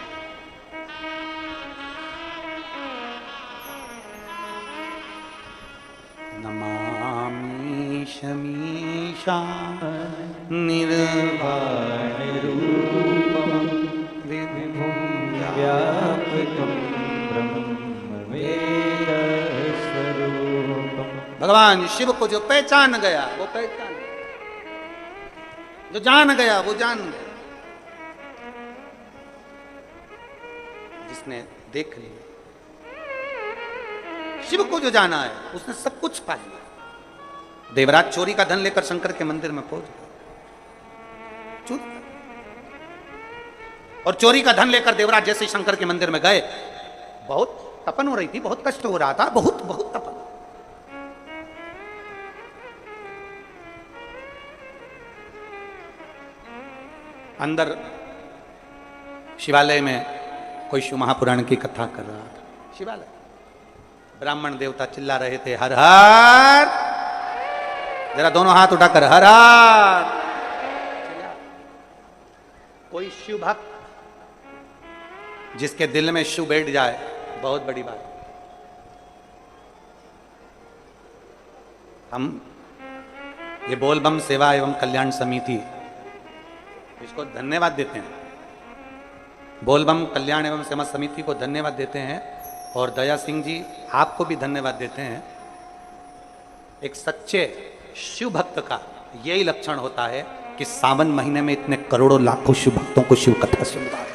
नमामि शमीशा निर्वाण रूपम विभुं व्यापकं ब्रह्मवेद स्वरूपम। भगवान शिव को जो पहचान गया वो पहचान, जो जान गया वो जान गया, जिसने देख लिया। शिव को जो जाना है उसने सब कुछ पा लिया। देवराज चोरी का धन लेकर शंकर के मंदिर में पहुंच गया, और चोरी का धन लेकर देवराज जैसे शंकर के मंदिर में गए, बहुत तपन हो रही थी, बहुत कष्ट हो रहा था, बहुत बहुत तपन। अंदर शिवालय में कोई शिव महापुराण की कथा कर रहा था। शिवालय, ब्राह्मण देवता चिल्ला रहे थे, हर हर, जरा दोनों हाथ उठाकर हर हर। कोई शिव भक्त जिसके दिल में शिव बैठ जाए, बहुत बड़ी बात। हम ये बोलबम सेवा एवं कल्याण समिति इसको धन्यवाद देते हैं, बोलबम कल्याण एवं सेवा समिति को धन्यवाद देते हैं, और दया सिंह जी आपको भी धन्यवाद देते हैं। एक सच्चे शिव भक्त का यही लक्षण होता है कि सावन महीने में इतने करोड़ों लाखों शिव भक्तों को शिव कथा सुनता है।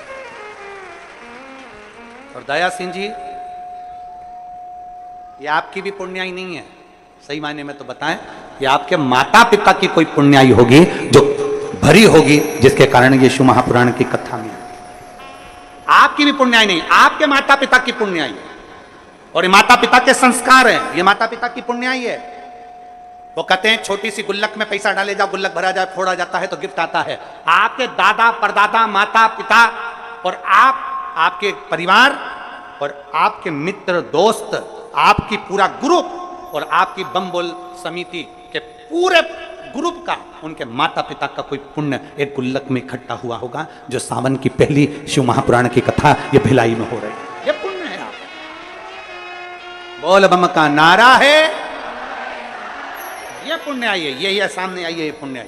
और दया सिंह जी, ये आपकी भी पुण्याई नहीं है, सही मायने में तो बताएं, ये आपके माता पिता की कोई पुण्याई होगी जो भरी होगी, जिसके कारण ये शिव महापुराण की कथा में। आपकी भी पुण्याई नहीं, आपके माता पिता की पुण्याई है, और ये माता पिता के संस्कार हैं, ये माता पिता की पुण्याई है। वो कहते हैं छोटी सी गुल्लक में पैसा डाले जाओ, गुल्लक भरा जाए, फोड़ा जाता है तो गिफ्ट आता है। आपके दादा परदादा माता पिता और आप, आपके परिवार और आपके मित्र दोस्त, आपकी पूरा ग्रुप और आपकी बम बोल समिति के पूरे ग्रुप का, उनके माता पिता का कोई पुण्य एक गुल्लक में इकट्ठा हुआ होगा, जो सावन की पहली शिव महापुराण की कथा ये भिलाई में हो रही है। ये पुण्य है। आप बोल बम का नारा है, ये पुण्य आई है, ये सामने आई है, ये पुण्य आई।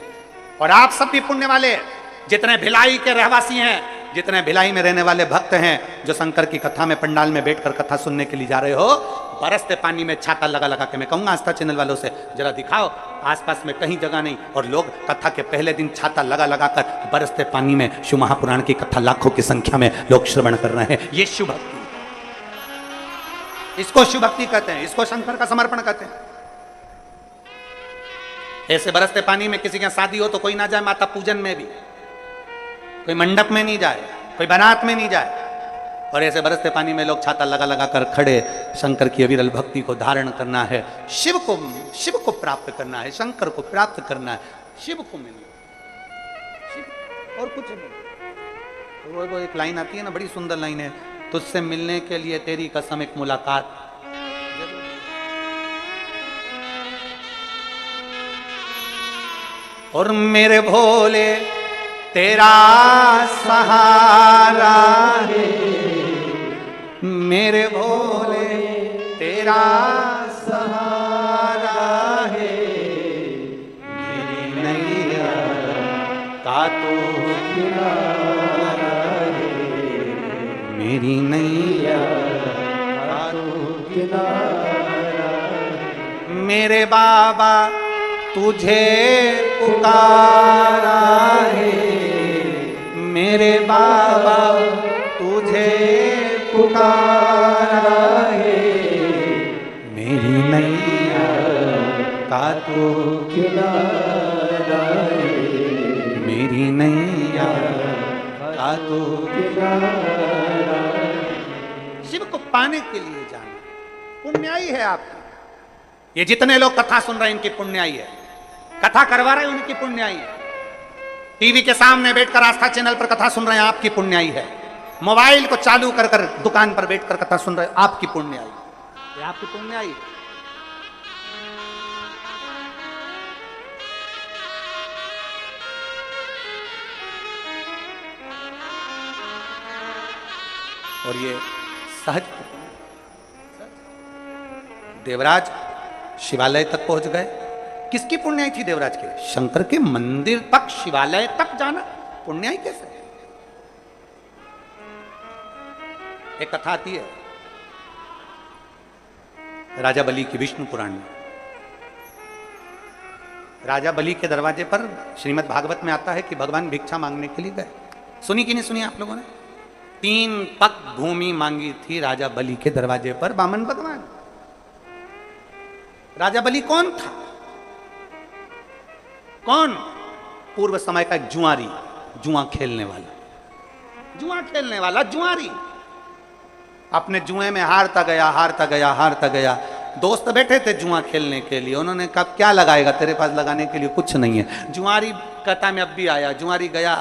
और आप सब भी पुण्य वाले, जितने भिलाई के रहवासी हैं, जितने भिलाई में रहने वाले भक्त हैं, जो शंकर की कथा में पंडाल में बैठकर कथा सुनने के लिए जा रहे हो, बरसते पानी में छाता लगा लगा के, मैं कहूंगा आस्था चैनल वालों से जरा दिखाओ, आसपास में कहीं जगह नहीं, और लोग कथा के पहले दिन छाता लगा लगा कर बरसते पानी में शिव महापुराण की कथा लाखों की संख्या में लोग श्रवण कर रहे हैं। ये शिव भक्ति, इसको शिव भक्ति कहते हैं, इसको शंकर का समर्पण कहते हैं। ऐसे बरसते पानी में किसी के शादी हो तो कोई ना जाए, माता पूजन में भी कोई मंडप में नहीं जाए, कोई बारात में नहीं जाए, और ऐसे बरसते पानी में लोग छाता लगा लगा कर खड़े शंकर की अविरल भक्ति को धारण करना है, शिव को प्राप्त करना है, शंकर को प्राप्त करना है, शिव को मिलना, शिव और कुछ नहीं। वो एक लाइन आती है ना, बड़ी सुंदर लाइन है, तुझसे मिलने के लिए तेरी कसम एक मुलाकात। और मेरे भोले तेरा सहारा है, मेरे भोले तेरा सहारा है, मेरी नैया का तो किनारा है, मेरी नैया का तो किनारा है। मेरे बाबा तुझे पुकारा है, मेरे बाबा तुझे पुकारा है, मेरी नैया का तो किनारा है, मेरी नैया का तो किनारा। शिव को पाने के लिए जाना पुण्याई है आपकी। ये जितने लोग कथा सुन रहे हैं इनकी पुण्याई है, कथा करवा रहे हैं उनकी पुण्याई है, टीवी के सामने बैठकर आस्था चैनल पर कथा सुन रहे हैं आपकी पुण्याई है, मोबाइल को चालू कर कर दुकान पर बैठकर कथा सुन रहे हैं आपकी पुण्याई, ये आपकी पुण्याई। और ये सहज देवराज शिवालय तक पहुंच गए। किसकी पुण्याई थी देवराज के? शंकर के मंदिर तक, शिवालय तक जाना पुण्याई कैसे? एक कथा आती है राजा बलि की विष्णु पुराण में। राजा बलि के दरवाजे पर श्रीमद् भागवत में आता है कि भगवान भिक्षा मांगने के लिए गए। सुनी कि नहीं सुनी आप लोगों ने? 3 पग भूमि मांगी थी राजा बलि के दरवाजे पर बामन भगवान। राजा बलि कौन था? कौन? पूर्व समय का एक जुआरी, जुआ खेलने वाला, जुआ खेलने वाला जुआरी। अपने जुए में हारता गया, हारता गया, हारता गया। दोस्त बैठे थे जुआ खेलने के लिए, उन्होंने कहा क्या लगाएगा, तेरे पास लगाने के लिए कुछ नहीं है। जुआरी कहता मैं अब भी आया। जुआरी गया,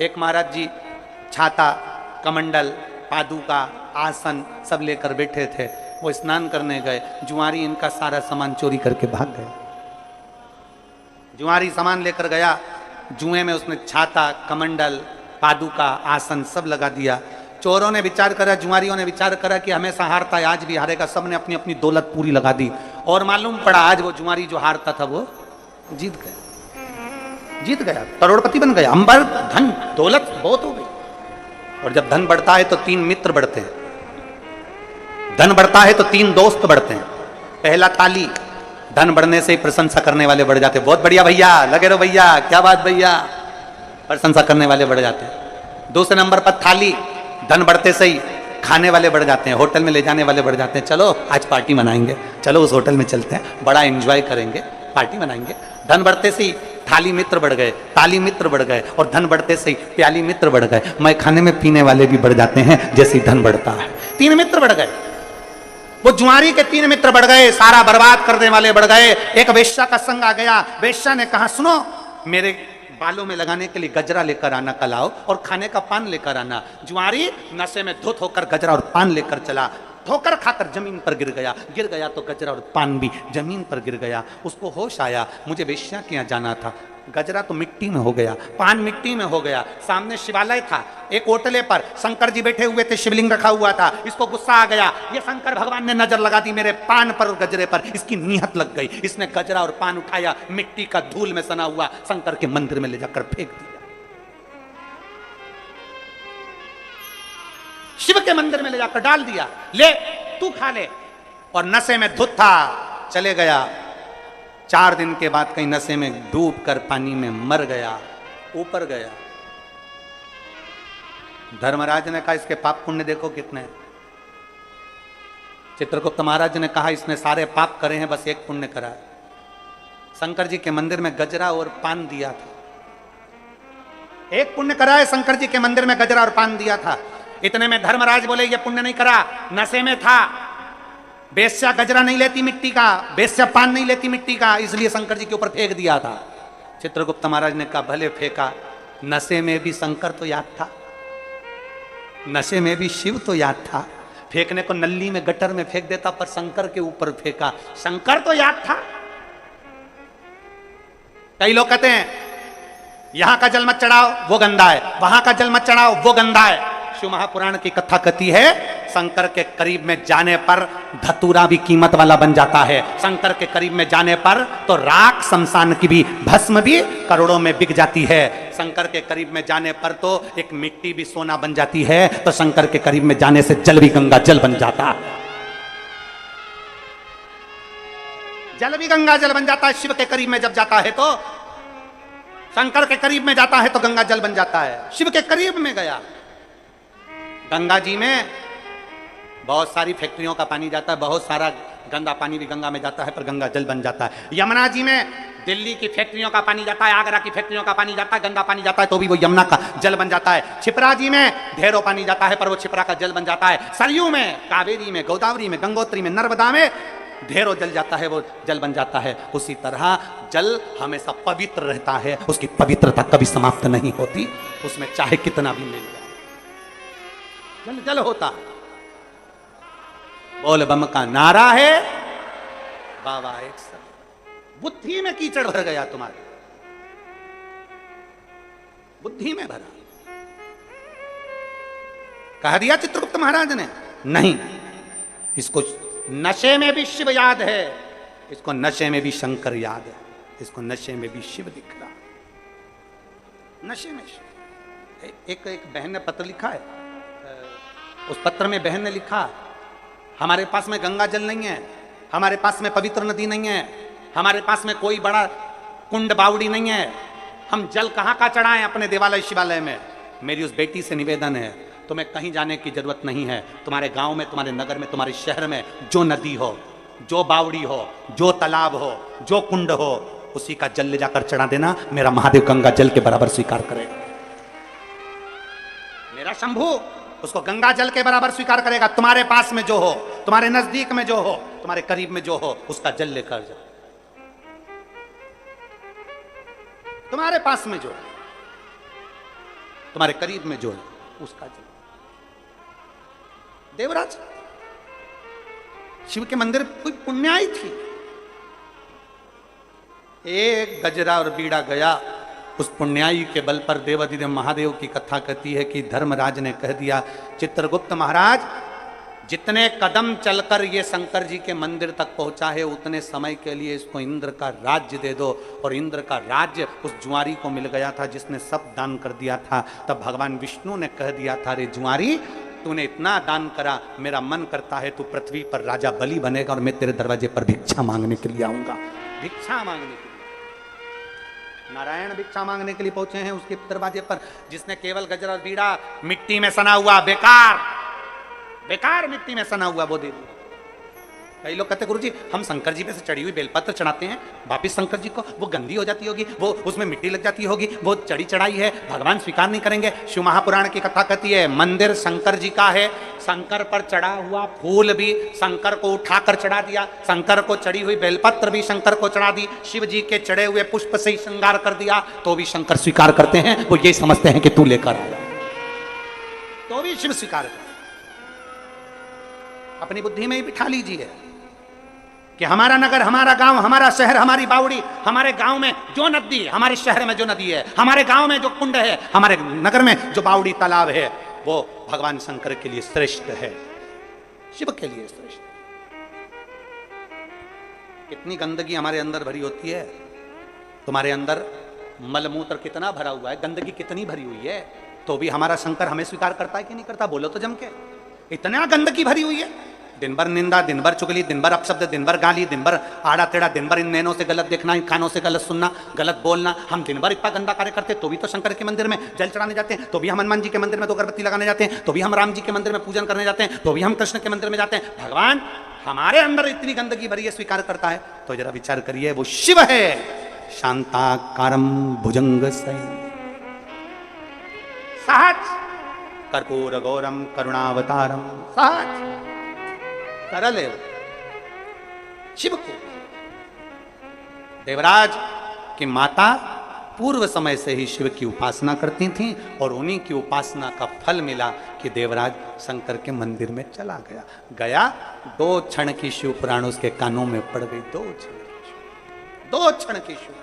एक महाराज जी छाता, कमंडल, पादुका, आसन सब लेकर बैठे थे। वो स्नान करने गए, जुआरी इनका सारा सामान चोरी करके भाग गए। जुआरी सामान लेकर गया, जुए में उसने छाता, कमंडल, पादुका, आसन सब लगा दिया। चोरों ने विचार करा, जुआरियों ने विचार करा कि हमेशा हारता है, आज भी हारेगा। सबने अपनी अपनी दौलत पूरी लगा दी और मालूम पड़ा आज वो जुआरी जो हारता था वो जीत गया, जीत गया, करोड़पति बन गया। अंबर धन दौलत बहुत हो गई। और जब धन बढ़ता है तो 3 मित्र बढ़ते हैं, धन बढ़ता है तो 3 दोस्त बढ़ते हैं। पहला ताली, धन बढ़ने से ही प्रशंसा करने वाले बढ़ जाते हैं। बहुत बढ़िया भैया, लगे रहो भैया, क्या बात भैया, प्रशंसा करने वाले बढ़ जाते हैं। दूसरे नंबर पर थाली, धन बढ़ते से ही खाने वाले बढ़ जाते हैं, होटल में ले जाने वाले बढ़ जाते हैं। चलो आज पार्टी मनाएंगे, चलो उस होटल में चलते हैं, बड़ा एंजॉय करेंगे, पार्टी मनाएंगे। धन बढ़ते से ही थाली मित्र बढ़ गए, ताली मित्र बढ़ गए, और धन बढ़ते से ही प्याली मित्र बढ़ गए। मैं खाने में पीने वाले भी बढ़ जाते हैं जैसे ही धन बढ़ता है। 3 मित्र बढ़ गए। वो जुआरी के 3 मित्र बढ़ गए, सारा बर्बाद करने वाले बढ़ गए। एक वेश्या का संग आ गया। वेश्या ने कहा सुनो, मेरे बालों में लगाने के लिए गजरा लेकर आना कल आओ, और खाने का पान लेकर आना। जुआरी नशे में धुत होकर गजरा और पान लेकर चला। ठोकर खाकर जमीन पर गिर गया तो गजरा और पान भी जमीन पर गिर गया। उसको होश आया, मुझे वेश्या के यहाँ जाना था। गजरा तो मिट्टी में हो गया, पान मिट्टी में हो गया। सामने शिवालय था, एक ओटले पर शंकर जी बैठे हुए थे, शिवलिंग रखा हुआ था। इसको गुस्सा आ गया, ये शंकर भगवान ने नजर लगा दी मेरे पान पर और गजरे पर, इसकी नीयत लग गई। इसने गजरा और पान उठाया, मिट्टी का धूल में सना हुआ शंकर के मंदिर में ले जाकर फेंक दिया। शिव के मंदिर में ले जाकर डाल दिया, ले तू खा ले। और नशे में धुत था, चले गया। 4 दिन के बाद कहीं नशे में डूब कर पानी में मर गया, ऊपर गया। धर्मराज ने कहा इसके पाप पुण्य देखो कितने। चित्रगुप्त महाराज ने कहा इसने सारे पाप करे हैं, बस एक पुण्य करा है, शंकर जी के मंदिर में गजरा और पान दिया था। एक पुण्य करा है, शंकर जी के मंदिर में गजरा और पान दिया था। इतने में धर्मराज बोले ये पुण्य नहीं करा, नशे में था। बेस्या गजरा नहीं लेती मिट्टी का, बेस्या पान नहीं लेती मिट्टी का, इसलिए शंकर जी के ऊपर फेंक दिया था। चित्रगुप्त महाराज ने कहा भले फेंका, नशे में भी शंकर तो याद था, नशे में भी शिव तो याद था। फेंकने को नल्ली में गटर में फेंक देता, पर शंकर के ऊपर फेंका, शंकर तो याद था। कई लोग कहते हैं यहां का जल मत चढ़ाओ वो गंदा है, वहां का जल मत चढ़ाओ वो गंदा है। शिव महापुराण की कथा कथी है, शंकर के करीब में जाने पर धतूरा भी कीमत वाला बन जाता है। शंकर के करीब में जाने पर तो राख शमशान की भी, भस्म भी करोड़ों में बिक जाती है। शंकर के करीब में जाने पर तो एक मिट्टी भी सोना बन जाती है, तो शंकर के करीब में जाने से जल भी गंगा जल बन जाता है, जल भी गंगा जल बन जाता है। शिव के करीब में जब जाता है तो, शंकर के करीब में जाता है तो गंगा जल बन जाता है। शिव के करीब में गया। गंगा जी में बहुत सारी फैक्ट्रियों का पानी जाता है, बहुत सारा गंदा पानी भी गंगा में जाता है, पर गंगा जल बन जाता है। यमुना जी में दिल्ली की फैक्ट्रियों का पानी जाता है, आगरा की फैक्ट्रियों का पानी जाता है, गंदा पानी जाता है, तो भी वो यमुना का जल बन जाता है। छिपरा जी में ढेरों पानी जाता है, पर वो छिपरा का जल बन जाता है। सरयू में, कावेरी में, गोदावरी में, गंगोत्री में, नर्मदा में ढेरों जल जाता है, वो जल बन जाता है। उसी तरह जल हमेशा पवित्र रहता है, उसकी पवित्रता कभी समाप्त नहीं होती, उसमें चाहे कितना भी ले लिया जल जल होता। बोल बम का नारा है, बाबा एक सब। बुद्धि में कीचड़ भर गया, तुम्हारे बुद्धि में भरा। कह दिया चित्रगुप्त महाराज ने, नहीं, इसको नशे में भी शिव याद है, इसको नशे में भी शंकर याद है, इसको नशे में भी शिव दिख रहा, नशे में शिव। एक बहन ने पत्र लिखा है, उस पत्र में बहन ने लिखा हमारे पास में गंगा जल नहीं है, हमारे पास में पवित्र नदी नहीं है, हमारे पास में कोई बड़ा कुंड बावड़ी नहीं है, हम जल कहाँ का चढ़ाएं अपने देवालय शिवालय में। मेरी उस बेटी से निवेदन है, तुम्हें कहीं जाने की जरूरत नहीं है, तुम्हारे गांव में, तुम्हारे नगर में, तुम्हारे शहर में जो नदी हो, जो बावड़ी हो, जो तालाब हो, जो कुंड हो, उसी का जल ले जाकर चढ़ा देना, मेरा महादेव गंगा जल के बराबर स्वीकार करेगा। मेरा शंभू उसको गंगा जल के बराबर स्वीकार करेगा। तुम्हारे पास में जो हो, तुम्हारे नजदीक में जो हो, तुम्हारे करीब में जो हो, उसका जल लेकर जाओ। तुम्हारे पास में जो, तुम्हारे करीब में जो है उसका जल। देवराज शिव के मंदिर कोई पुण्याई थी, एक गजरा और बीड़ा गया, उस पुण्याई के बल पर देवाधिदेव महादेव की कथा कहती है कि धर्मराज ने कह दिया, चित्रगुप्त महाराज जितने कदम चलकर ये शंकर जी के मंदिर तक पहुंचा है उतने समय के लिए इसको इंद्र का राज्य दे दो। और इंद्र का राज्य उस जुआरी को मिल गया था जिसने सब दान कर दिया था। तब भगवान विष्णु ने कह दिया था, रे जुआरी तूने इतना दान करा, मेरा मन करता है तू पृथ्वी पर राजा बलि बनेगा और मैं तेरे दरवाजे पर भिक्षा मांगने के लिए आऊंगा। भिक्षा मांगने के लिए नारायण भिक्षा मांगने के लिए पहुंचे हैं उसके दरवाजे पर। जिसने केवल गजरा और बीड़ा मिट्टी में सना हुआ, बेकार बेकार मिट्टी में सना हुआ वो दे दिया। कई लोग कहते गुरुजी हम शंकर जी पे से चढ़ी हुई बेलपत्र चढ़ाते हैं, वापिस शंकर जी को वो गंदी हो जाती होगी, वो उसमें मिट्टी लग जाती होगी, वो चढ़ी चढ़ाई है, भगवान स्वीकार नहीं करेंगे। शिव महापुराण की कथा कहती है मंदिर शंकर जी का है, शंकर पर चढ़ा हुआ फूल भी शंकर को उठाकर चढ़ा दिया, शंकर को चढ़ी हुई बेलपत्र भी शंकर को चढ़ा दी, शिव जी के चढ़े हुए पुष्प से ही श्रृंगार कर दिया तो भी शंकर स्वीकार करते हैं। वो ये समझते हैं कि तू लेकर आया तो भी शिव स्वीकार करते। अपनी बुद्धि में ही बिठा लीजिए कि हमारा नगर, हमारा गांव, हमारा शहर, हमारी बावड़ी, हमारे गांव में जो नदी, हमारे शहर में जो नदी है, हमारे गांव में जो कुंड है, हमारे नगर में जो बावड़ी तालाब है, वो भगवान शंकर के लिए श्रेष्ठ है, शिव के लिए श्रेष्ठ। कितनी गंदगी हमारे अंदर भरी होती है, तुम्हारे अंदर मलमूत्र कितना भरा हुआ है, गंदगी कितनी भरी हुई है, तो भी हमारा शंकर हमें स्वीकार करता है कि नहीं करता? बोलो तो जम के। इतना गंदगी भरी हुई है, दिन भर निंदा, दिन भर चुगली, दिन भर अपशब्द, दिन भर गाली, दिन भर आड़ा टेढ़ा, दिन भर इन नैनों से गलत देखना, इन कानों से गलत सुनना, गलत बोलना। हम दिन भर इतना गंदा कार्य करते तो भी तो शंकर के मंदिर में जल चढ़ाने जाते हैं, तो भी हम हनुमान जी के मंदिर में 2 अगरबत्ती लगाने जाते हैं, तो भी हम राम जी के मंदिर में पूजन करने जाते हैं, तो भी हम कृष्ण के मंदिर में जाते हैं। भगवान हमारे अंदर इतनी गंदगी भरी है स्वीकार करता है? तो जरा विचार करिए, वो शिव है, शांताकारम भुजंग सहज, कर्पूर गौरम करुणावतारम, सहज सरल है शिव को। देवराज की माता पूर्व समय से ही शिव की उपासना करती थी और उन्हीं की उपासना का फल मिला कि देवराज शंकर के मंदिर में चला गया। 2 क्षण की शिव पुराण उसके कानों में पड़ गई, 2 क्षण की शिव।